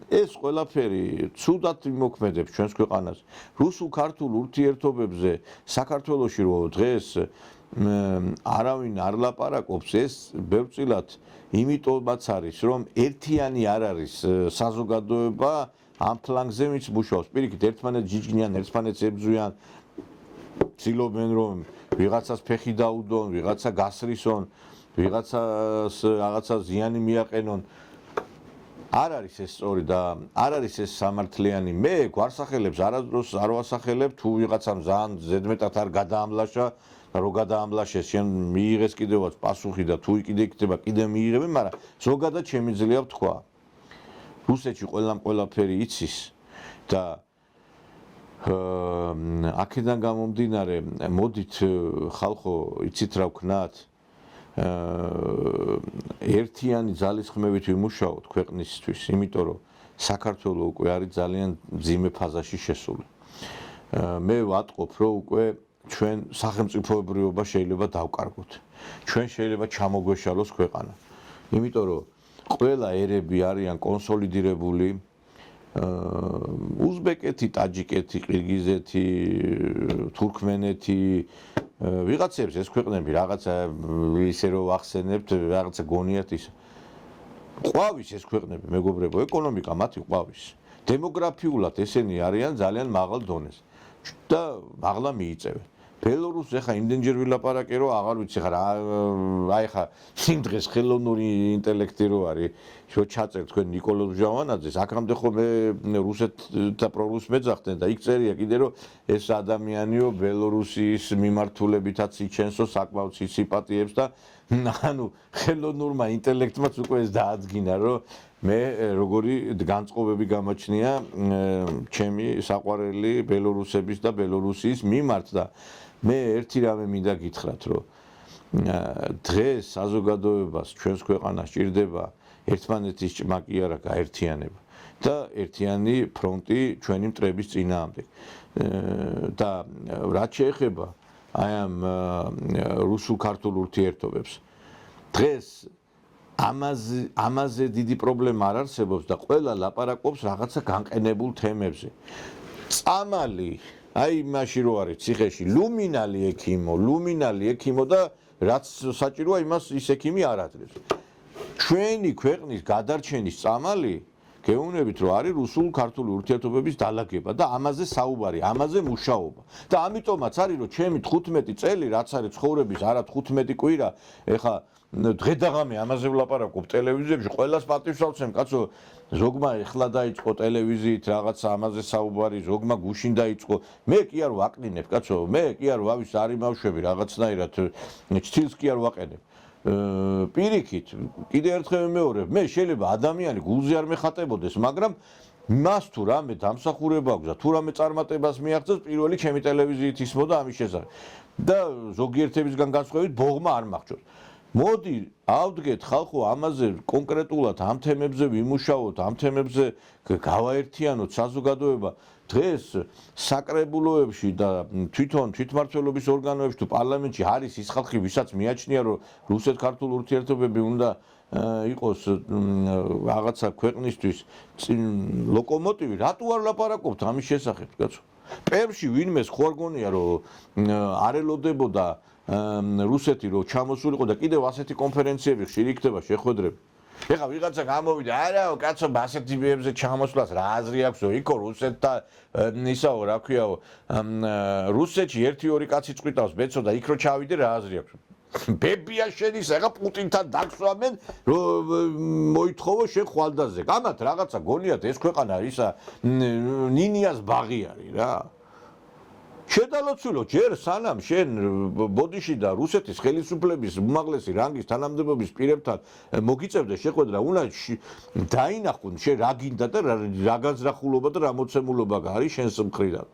S1: ეს ყველაფერი ცუდად იმოქმედებს ჩვენს ქვეყანას რუსულ-ქართულ ურთიერთობებზე საქართველოში რომ დღეს არავინ არ ლაპარაკობს ეს ბევრწილად იმიტომაც არის რომ ერთიანი არ არის საზოგადოება ამ ფლანგზე ვინც მუშაობს პირიქით ერთმანეთს ჯიჯგნიან ერთმანეთს ებრძვიან ცდილობენ რომ ვიღაცას ფეხი დაუდონ ვიღაცა გასრისონ ვიღაცას რაღაცა ზიანი მიაყენონ არ არის ეს სწორი და არ არის ეს სამართლიანი მე გვარსახელებს არასდროს არ ვასახელებ თუ ვიღაცამ ძალიან ზედმეტად არ გადაამლაშა რო გადაამლაშეს შენ მიიღეს კიდევაც პასუხი და თუ კიდე იქნება კიდე მიიღებენ მაგრამ ზოგადად შემიძლია ვთქვა რუსეთში ყველაფერი იცის და აქედან გამომდინარე მოდით ხალხო იცით რა ვქნათ ერთიანი ძალისხმევით ვიმუშაოთ ქვეყნისთვის იმიტომ რომ საქართველო უკვე არის ძალიან მძიმე ფაზაში შესული მე ვატყობ რომ უკვე ჩვენ სახელმწიფოებრიობა შეიძლება დავკარგოთ ჩვენ შეიძლება ჩამოგვეშალოს ქვეყანა იმიტომ რომ ყველა ერები არიან კონსოლიდირებული უზბეკეთი, ტაჯიკეთი, ყირგიზეთი, თურქმენეთი ვიღაცებს ეს ქვეყნები რაღაცა ისე რომ ახსენებთ რაღაცა გონიათ ის ყვავის ეს ქვეყნები მეგობრებო ეკონომიკა მათი ყვავის დემოგრაფიულად ესენი არიან ძალიან მაღალ დონეზე და მაღლა მიიწევენ ბელორუსს ეხა იმდენჯერ ვილაპარაკე რომ აღარ ვიცი ხა რა აი ხა იმ დღეს ხელოვნური ინტელექტი რო არის რო ჩაწერ თქვენ ნიკოლოზ ჟავანაძეს აქამდე ხოლმე რუსეთთა პრორუს მეძახდნენ და იქ წერია კიდე რომ ეს ადამიანიო ბელორუსიის მიმართულებითაც იჩენსო საკმაოდ სიმპათიებს და ანუ ხელოვნურმა ინტელექტმაც უკვე ეს დააძგინა რომ მე როგორი განწყობები გამაჩნია ჩემი საყვარელი ბელორუსების და ბელორუსიის მიმართ და მე ერთი რამე მინდა გითხრათ რომ დღეს საზოგადოებას ჩვენს ქვეყანას ჭირდება ერთმანეთის ჭმა კი არა გაერთიანება და ერთიანი ფრონტი ჩვენი მტრების წინააღმდეგ და რაც შეეხება აი ამ რუსულ-ქართულ ურთიერთობებს დღეს ამაზე დიდი პრობლემა არ არსებობს და ყველა ლაპარაკობს რაღაცა განყენებულ თემებზე წამალი აი მაშინ რო არის ციხეში ლუმინალი ექიმო და რაც საჭიროა იმას ის ექიმი არ აძლევს ჩვენი ქვეყნის გადარჩენის წამალი გეუბნებით რომ არის რუსულ-ქართული ურთიერთობების დალაგება და ამაზე საუბარი, ამაზე მუშაობა. და ამიტომაც არის რომ ჩემი 15 წელი რაც არის ცხოვრების არა 15 კვირა, ეხა დღე-დაღამე ამაზე ვლაპარაკობ ტელევიზიებში, ყველას პატივს ავცემ, კაცო, ზოგმა ეხლა დაიწყო ტელევიზიით რაღაცა ამაზე საუბარი, ზოგმა გუშინ დაიწყო. მე კი არ ვაკნინებ, კაცო, მე კი არ ვავის არიმავშვები რაღაცნაირად, ჩtildeს კი არ ვაყენებ. პირიქით, კიდე ერთხელ მეორე, მე შეიძლება ადამიანი გულზე არ მეხატებოდეს, მაგრამ მას თუ რამე დამსახურება აქვს და თუ რამე წარმატებას მიაღწევს, პირველი ჩემი ტელევიზიით ისმოდა ამის შესახებ. და ზოგიერთებისგან განსხვავებით ბოღმა არ მახჭოს. მოდი, ავდგეთ ხალხო ამაზე კონკრეტულად ამ თემებზე ვიმუშაოთ, ამ თემებზე გავაერთიანოთ საზოგადოება. დღეს საკრებულოებში და თვითონ თვითმმართველობის ორგანოებში თუ პარლამენტში არის ის ხალხი, ვისაც მიაჩნია, რომ რუსეთ-ქართულ ურთიერთობები უნდა იყოს რაღაცა ქვეყნისთვის ლოკომოტივი, რატო არ ლაპარაკობთ ამის შესახებ, კაცო? პერმში ვინმეს ხო არ გონია, რომ არ ელოდებოდა რუსეთი რომ ჩამოსულიყო და კიდევ ასეთი კონფერენციები ხშირი იქნება შეხვედრები. ეხლა ვიღაცა გამოვიდა, არა, კაცო, ასეთი ბიებზე ჩამოსვლას რა აზრი აქვსო, იქო რუსეთთან ისაო, რა ქვიაო, რუსეთში 1-2 კაცი წვიტავს, ბეცო და იქ რო ჩავიდე რა აზრი აქვს. ბებია შენის, ეხლა პუტინთან დაგსვამენ, მოითხოვო შენ ხვალდაზე. გამათ რაღაცა გონიათ ეს ქვეყანა ისა ნინიას ბაღი არის რა. შედალოცულო ჯერ სანამ შენ ბოდიში და რუსეთის ხელისუფლების უმაღლესი რანგის თანამდებობის პირებთან მოგიწევდე შეხვედრა, უნდა დაინახონ შენ რა გინდა და რა განზრახულობა და რა მოცემულობა გაქვს შენს მხრიდან.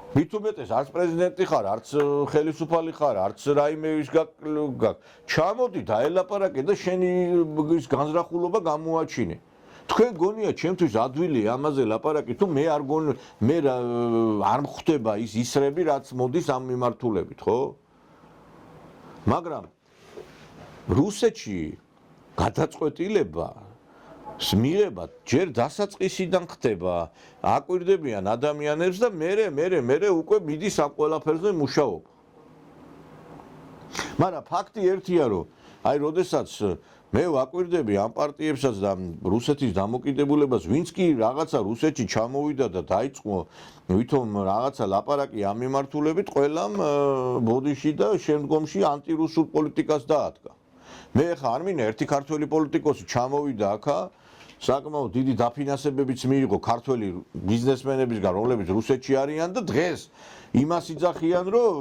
S1: მით უმეტეს არც პრეზიდენტი ხარ, არც ხელისუფალი ხარ, არც რაიმე ის გაქვს. ჩამოდი დაელაპარაკე და შენი ის განზრახულობა გამოაჩინე. თქვენ გონია ჩემთვის ადვილია ამაზე ლაპარაკი თუ მე არ მხვდება ის ისრები რაც მოდის ამ მიმართულებით, ხო? მაგრამ რუსეთში გადაწყვეტილება მიღება ჯერ დასაწყისიდან ხდება, აკვირდებიან ადამიანებს და მე უკვე მიდის ამ ყველაფერზე მუშაობა. მაგრამ ფაქტი ერთია, რომ აი როდესაც მე ვაკვირდები ამ პარტიებსაც და რუსეთის დამოკიდებულებას, ვინც კი რაღაცა რუსეთში ჩამოვიდა და დაიწყო ვითომ რაღაცა ლაპარაკი ამ მიმართულებით, ყველამ ბოდიში და შემდგომში ანტირუსულ პოლიტიკას დაადგა. მე ხა არ მინდა ერთი ქართველი პოლიტიკოსი ჩამოვიდა აქა, საკმაოდ დიდი დაფინანსებებიც მიიღო ქართველი ბიზნესმენებისგან, რომლებიც რუსეთში არიან და დღეს იმას იძახიან, რომ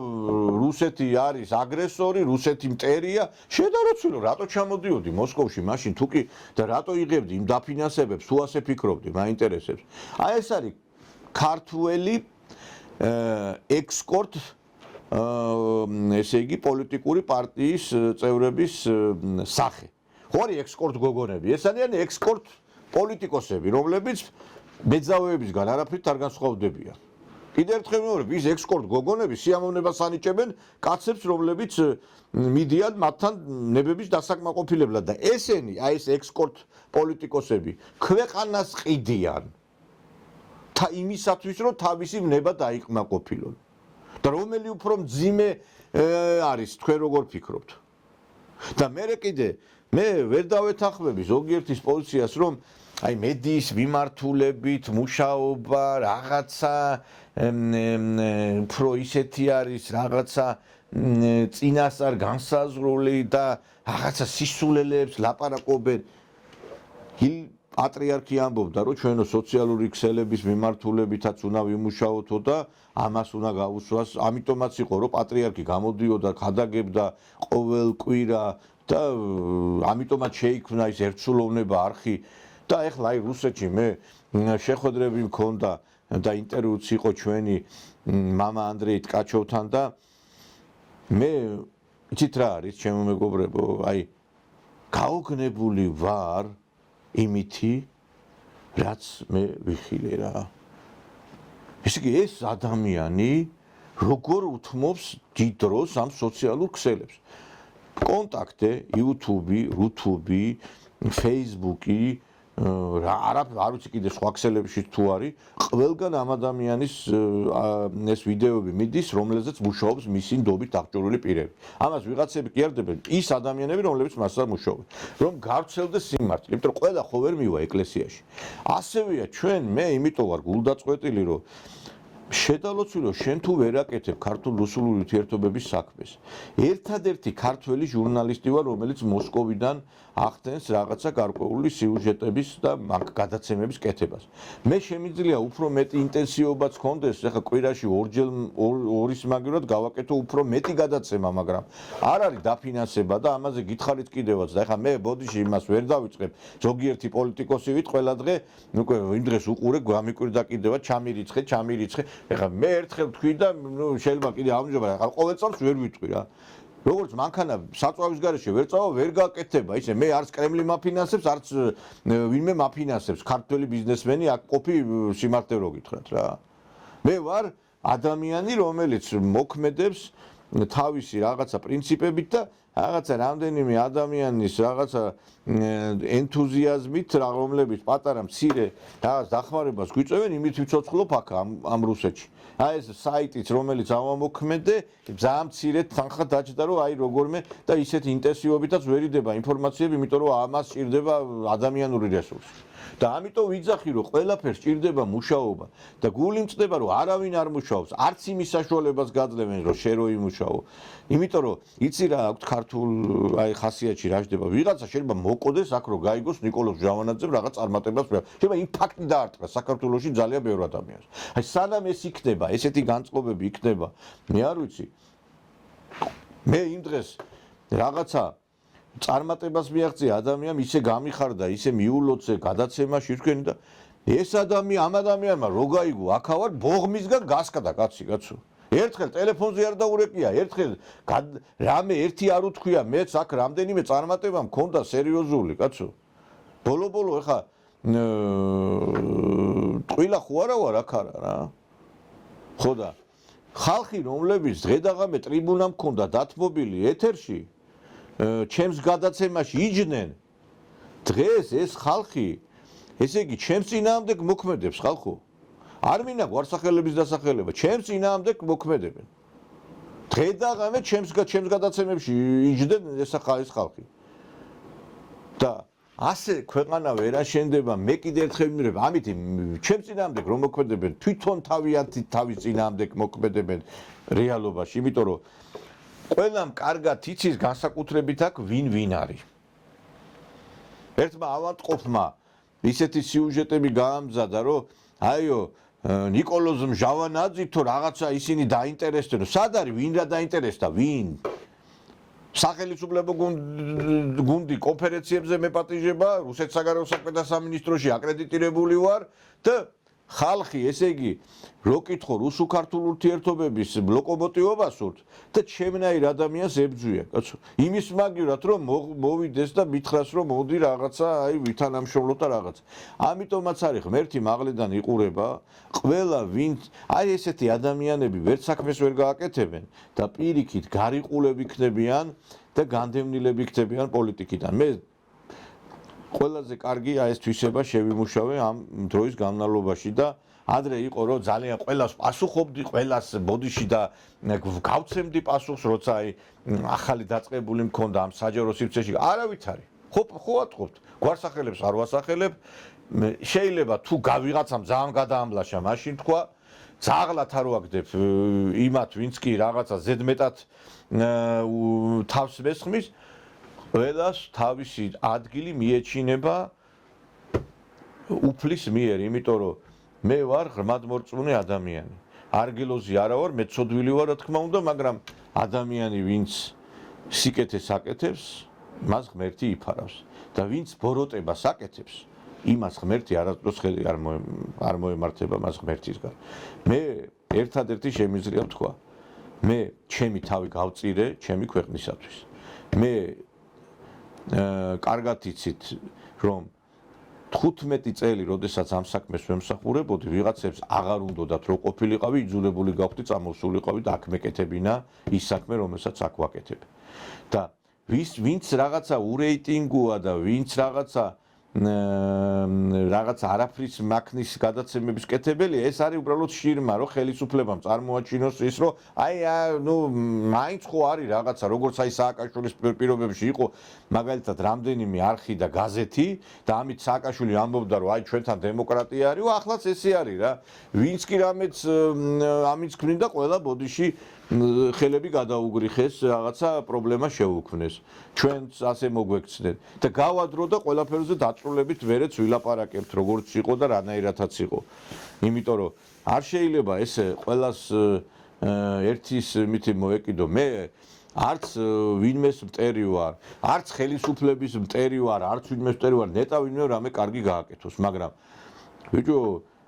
S1: რუსეთი არის აგრესორი, რუსეთი მტერია. შედაროცულო, რატო ჩამოდიოდი მოსკოვში მაშინ თუ კი და რატო იღებდი იმ დაფინანსებებს, თუ ასე ფიქრობდი, მაინტერესებს. აი ეს არის ქართველი ექსკორტ ესე იგი პოლიტიკური პარტიის წევრების სახე. ხო არის ექსკორტ გოგონები, ეს არიან ექსკორტ პოლიტიკოსები, რომლებიც მეძავეებისგან არაფრით არ განსხვავდებიან. კიდევ ერთხელ ვიმეორებ, ის ექსკორტ გოგონები სიამოვნებას ანიჭებენ კაცებს, რომლებიც მიდიან მათთან ნებების დასაკმაყოფილებლად და ესენი, აი ეს ექსკორტ პოლიტიკოსები, ქვეყანას ყიდიან იმისათვის, რომ თავისი ნება დაიკმაყოფილონ. და რომელი უფრო მძიმე არის, თქვენ როგორ ფიქრობთ? და მე ვერ დავეთანხმები ზოგიერთის პოზიციას, რომ აი მედიის მიმართულებით მუშაობა რაღაცა უფრო ისეთი არის, რაღაცა წინასწარ განსაზღვრული და რაღაცა სისულელეებს ლაპარაკობენ. პატრიარქი ამბობდა, რომ ჩვენო სოციალური ქსელების მიმართულებითაც უნდა ვიმუშაოთო და ამას უნდა გავუსვას. ამიტომაც იყო, რომ პატრიარქი გამოდიოდა, ხადაგებდა ყოველ კვირა და ამიტომაც შეიქმნა ის ერთსულოვნება არხი და ეხლა აი რუსეთში მე შეხვედრები მქონდა და ინტერვიუც იყო ჩვენი მამა ანდრეი ტკაჩოვთან და მე იცით რა არის ჩემო მეგობრებო, აი გაოგნებული ვარ იმითი რაც მე ვიხილე რა. ესე იგი ეს ადამიანი როგორ უთმობს დიდ დროს ამ სოციალურ ქსელებს. კონტაქტე, YouTube, რუთუბი, Facebook-ი, არ ვიცი კიდე სხვა ქსელებში თუ არის, ყველგან ამ ადამიანის ეს ვიდეოები მიდის, რომელზეც მუშაობს მისი ნდობით აღჭურვილი პირები. ამას ვიღაცები კი არდებენ, ის ადამიანები, რომლებიც მასთან მუშაობენ, რომ გავრცელდეს სიმართლე, იმიტომ რომ ყველა ხო ვერ მივა ეკლესიაში. ასევეა ჩვენ, მე იმიტომ ვარ გულდაწყვეტილი, რომ შედალოცულო, შენ თუ ვერ აკეთებ ქართულ-რუსული ურთიერთობების საქმეს. ერთადერთი ქართველი ჟურნალისტი ვარ, რომელიც მოსკოვიდან ახდენს რაღაცა გარკვეული სიუჟეტების და გადაცემების კეთებას. მე შემიძლია უფრო მეტი ინტენსივობაც გქონდეს, ეხლა კვირაში ორის მაგივრად გავაკეთო უფრო მეტი გადაცემა, მაგრამ არ არის დაფინანსება და ამაზე გითხარით კიდევაც და ეხლა მე ბოდიში იმას ვერ დავიწყებ. ზოგიერთი პოლიტიკოსი ვით ყველა დღე, უკვე იმ დღეს უყურე, გამიკვირდა კიდევაც ჩამირიცხე. ეხლა მე ერთხელ თქვი და შეიძლება კიდე ამჯობარ, ეხლა ყოველ წამს ვერ ვიტყვი რა. როგორც მანქანა საწვავის გარეშე ვერ წავა, ვერ გაკეთება, ისე მე არც კრემლი მაფინანსებს, არც ვინმე მაფინანსებს, ქართველი ბიზნესმენი აქ ყოფი სიმართლე რო გითხრათ რა. მე ვარ ადამიანი, რომელიც მოქმედებს თავისი რაღაცა პრინციპებით და რაღაცა რამდენიმე ადამიანის რაღაცა ენთუზიაზმით, რომლებიც პატარა მცირე რაღაც დახმარებას გვიწევენ, იმით ვიცოცხლობ აქ ამ რუსეთში. აი ეს საიტიც, რომელიც ავამოქმედე, ძალიან მცირე თანხა დაჭდა, რომ აი როგორმე და ისეთ ინტენსივობითაც ვერ იდება ინფორმაციები, იმიტომ რომ ამას სჭირდება ადამიანური რესურსი. და ამიტომ ვიძახი, რომ ყველაფერს სჭირდება მუშაობა და გული მწდება, რომ არავინ არ მუშაობს, არც იმის საშუალებას გაძლევენ, რომ შე რო იმუშაო. იმიტომ რომ იცი რა აქვს ქართულ აი ხასიათში რა ჯდება, ვიღაცა შეიძლება მოკოდეს აქ რომ გაიგოს ნიკოლოზ ჟავანაძემ რაღაც წარმატებას, შეიძლება იმ ფაქტი დაარტყა საქართველოში ძალიან ბევრ ადამიანს. აი სანამ ეს იქნება, ესეთი განწყობები იქნება, მე არ ვიცი. მე იმ დღეს რაღაცა წარმატებას მიაღწია ადამიანს, ისე გამიხარდა, ისე მიულოცა გადაცემაში თქვენ და ეს ამ ადამიანმა რო გაიგო, აქა ვარ ბოღმისგან გასკდა კაცო. ერთხელ ტელეფონზე არ დაურეკია, ერთხელ რამე ერთი არ უთქვია, მეც აქ რამდენიმე წარმატება მქონდა სერიოზული, კაცო. ბოლო ეხა ტყილა ხო არა ვარ აქ არა რა. ხო და ხალხი რომლებიც დღედაღამე ტრიბუნა მქონდა დათმობილი ეთერში ჩემს გადაცემაში იჯდნენ დღეს ეს ხალხი ესე იგი ჩემს წინააღმდეგ მოქმედებს ხალხო არ მინდა გვარსახელების დასახელება ჩემს წინააღმდეგ მოქმედებენ დღედაღამე ჩემს გადაცემებში იჯდნენ ეს ხალხი და ასე ქვეყანა ვერ აშენდება მე კიდე ერთხელ ვიმრებ ამით ჩემს წინააღმდეგ რომ მოქმედებენ თვითონ თავიანთი თავის წინააღმდეგ მოქმედებენ რეალობაში იმიტომ რომ ყველამ კარგად იცის განსაკუთრებით აქ ვინ არის. ერთმა ავადმყოფმა ისეთი სიუჟეტები გაამზადა, რომ აიო ნიკოლოზ ჟავანაძით თუ რაღაცა ისინი დაინტერესდნენ. სად არის ვინ რა დაინტერესდა? ვინ? სახელმწიფო გუნდი კონფერენციებზე მეპატიჟება, რუსეთის საგარეო საქმეთა სამინისტროში აკრედიტირებული ვარ და ხალხი, ესე იგი, რო კითხო რუსულ-ქართულ ურთიერთობების ლოკომოტივობას ვართ და ჩემნაირ ადამიანს ებძვია, კაცო. იმის მაგივრად რომ მოვიდეს და მითხრას რომ მოდი რაღაცა, აი ვითანამშრომლოთ და რაღაცა. ამიტომაც არის ღმერთი მაღლიდან იყურება, ყველა ვინც აი ესეთი ადამიანები ვერც საქმეს ვერ გააკეთებენ და პირიქით გარიყულები იქნებიან და განდევნილები იქნებიან პოლიტიკიდან. მე ყველაზე კარგი აი ეს თვისება შევიმუშავე ამ დროის განმავლობაში და ადრე იყო რომ ძალიან ყველას პასუხობდი, ყველას ბოდიში და გავცემდი პასუხს, როცა აი ახალი დაწყებული მქონდა ამ საჯარო სივრცეში. არავით არის. ხო ატყობთ. გვარსახელებს არ ვასახელებ. შეიძლება თუ გავიღაცამ ძალიან გადაამლაშა, მაშინ თქვა ძაღლად არ ვაგდებ იმათ, ვინც კი რაღაცა ზედმეტად თავს მესხმის. ყველას თავისი ადგილი მიეჩინება უფლის მიერ, იმიტომ რომ მე ვარ ღრმადმორწმუნე ადამიანი. არგილოზი არა ვარ, მეცოდვილი ვარ, რა თქმა უნდა, მაგრამ ადამიანი, ვინც სიკეთეს აკეთებს, მას ღმერთი იფარავს და ვინც ბოროტებას აკეთებს, იმას ღმერთი არასდროს ხელი არ მოემართება მას ღმერთისგან. მე ერთადერთი შემიძლია ვთქვა, მე ჩემი თავი გავწირე ჩემი ქვეყნისათვის. მე კარგად იცით რომ 15 წელი როდესაც ამ საქმეს ვემსახურებოდი ვიღაცებს აღარ უნდათ რომ ყოფილიყავი იძულებული გავხდი წამოსულიყავი და აქ მეკეთებინა ის საქმე რომელსაც აქ ვაკეთებ და ვინც რაღაცა ურეიტინგოა და ვინც რაღაც არაფრის მაქნის გადაცემების კეთებელია ეს არის უბრალოდ შირმა რომ ხელისუფლებამ წარმოაჩინოს ის რომ აი ნუ მაინც ხო არის რაღაცა როგორც აი სააკაშვილის პირობებში იყო მაგალითად რამდენიმე არხი და გაზეთი და ამით სააკაშვილი ამბობდა რომ აი ჩვენთან დემოკრატია არის ახლაც ესე არის რა ვინც კი რამეც ამის გვინდა ყველა ბოდიში ხელები გადაუგრიხეს რაღაცა პრობლემა შეუქმნეს ჩვენც ასე მოგვექცნენ და გავადრო და ყველაფერზე დაწრულებით ვერეც ვილაპარაკებთ როგორც იყო და რანაირადაც იყო იმიტომ რომ არ შეიძლება ესე ყველას ერთის მითი მოეკიდო მე არც ვინმეს მტერი ვარ არც ხელისუფლების მტერი ვარ არც ვინმეს მტერი ვარ ნეტა ვინმე რამე კარგი გააკეთოს მაგრამ ბიჭო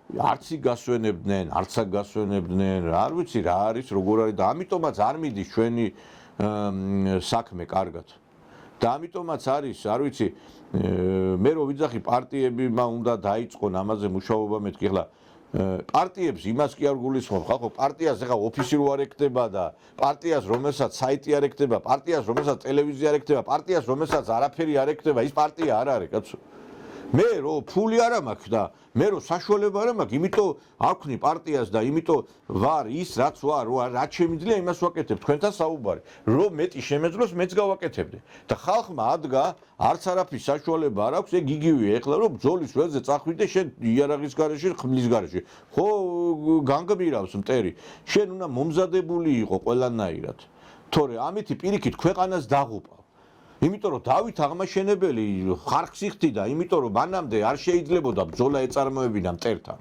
S1: არც გასვენებდნენ, არც გასვენებდნენ, არ ვიცი რა არის, როგორ არის და ამიტომაც არ მიდის ჩვენი საქმე კარგად. და ამიტომაც არის, არ ვიცი, მე რო ვიძახი პარტიებმა უნდა დაიწყონ ამაზე მუშაობა მეთქი, ხლა პარტიებს იმას კი არ გულისხმობ, ხალხო, პარტიას ეხა ოფისი რო არ ეკდება და პარტიას რომელსაც საიტი არ ეკდება, პარტიას რომელსაც ტელევიზია არ ეკდება, პარტიას რომელსაც არაფერი არ ეკდება, ის პარტია არ არის, კაცო. მე რო ფული არ მაქვს და მე რო საშუალება არ მაქვს, იმიტომ აქვნი პარტიას და იმიტომ ვარ ის რაც ვარ, რაც შემიძლია იმას ვაკეთებ, თქვენთან საუბარი. რო მეტი შემეძლოს, მეც გავაკეთებდი. და ხალხმა ადგა არც არაფრის საშუალება არ აქვს, ეგ იგივეა ეხლა რომ ბრძოლის ველზე წახვიდე შენ იარაღის გარეშე, ხმლის გარეშე. ხო განგბირავს მტერი. შენ უნდა მომზადებული იყო ყველანაირად. თორე ამითი პირიქით ქვეყანას დაღუპა. იმიტომ რომ დავით აღმაშენებელი ხარხს იხდიდა, იმიტომ რომ მანამდე არ შეიძლებოდა ბრძოლა ეწარმოებინა მტერთან.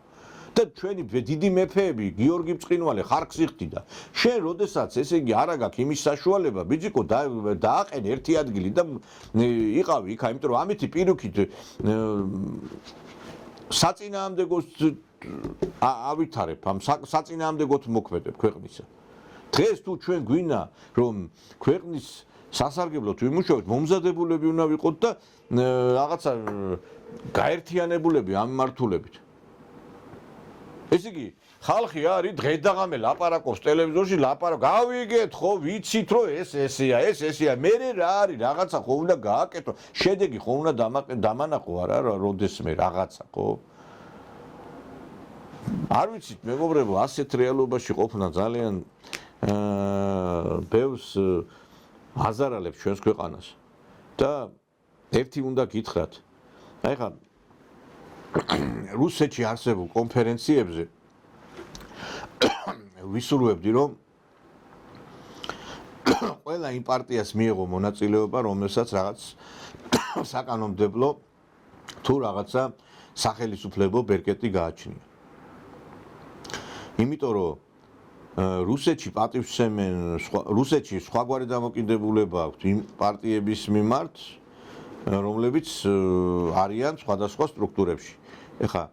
S1: და ჩვენი დიდი მეფეები, გიორგი ბრწყინვალე ხარხს იხდიდა. შენ როდესაც ესე იგი არა გაქვს იმის საშუალება, ბიჭიკო დააყენ ერთი ადგილი და იყავი იქა, იმიტომ რომ ამითი პირიქით საწინააღმდეგოს ავითარებ, ამ საწინააღმდეგოთ მოქმედებ ქვეყნისა. დღეს თუ ჩვენ გვინა რომ ქვეყნის სასარგებლოდ ვიმუშავოთ, მომზადებულები უნდა ვიყოთ და რაღაცა გაერთიანებულები ამ მიმართულებით. ესე იგი, ხალხი არის დღედაღამე ლაპარაკობს ტელევიზორში, გავიგეთ ხო, ვიცით რომ ეს ესეა, მერე რა არის, რაღაცა ხო უნდა გააკეთო, შედეგი ხო უნდა დამანახო არა, როდესმე რაღაცა ხო. არ ვიცით, მეგობრებო, ასეთ რეალობაში ყოფნა ძალიან ბევრს აზარალებს ჩვენს ქვეყანას და ერთი უნდა გითხრათ. აი ხა რუსეთში არსებულ კონფერენციებზე ვისურვებდი რომ ყველა იმ პარტიას მიეღო მონაწილეობა, რომელსაც რაღაც საკანონმდებლო თუ რაღაცა სახელისუფლებო ბერკეტი გააჩნია. იმიტომ რომ რუსეთში პატივსცემენ, რუსეთში სხვაგვარი დამოკიდებულება აქვს იმ პარტიების მიმართ, რომლებიც არიან სხვადასხვა სტრუქტურებში. ეხლა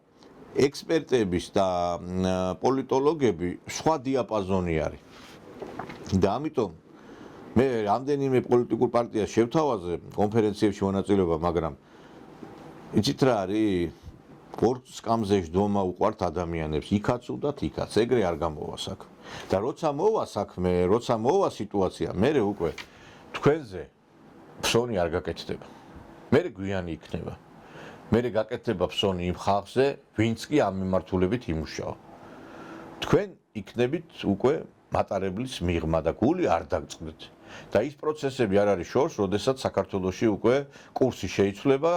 S1: ექსპერტების და პოლიტოლოგები სხვა დიაპაზონი არის. და ამიტომ მე რამდენიმე პოლიტიკურ პარტიას შევთავაზე კონფერენციებში მონაწილეობა, მაგრამ იცით რა არის? ორ სკამზე ჯდომა უყვართ ადამიანებს, იქაც უდათ, იქაც, ეგრე არ გამოვა საქმე. და როცა მოვა საქმე, როცა მოვა სიტუაცია, მერე უკვე თქვენზე ფსონი არ გაკეთდება. მერე გვიანი იქნება. მერე გაკეთდება ფსონი იმ ხალხზე, ვინც კი ამ მიმართულებით იმუშავა. თქვენ იქნებით უკვე მატარებლის მიღმა და გული არ დაგწყდეთ. და ის პროცესები არ არის შორს, როდესაც საქართველოში უკვე კურსი შეიცვლება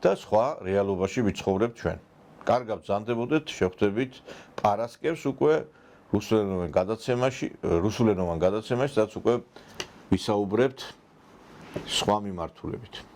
S1: და სხვა რეალობაში ვიცხოვრებთ ჩვენ. კარგად ბრძანდებოდეთ, შეხვდებით პარასკევს უკვე რუსულენოვან გადაცემაში, სადაც უკვე ვისაუბრებთ სხვა მიმართულებით.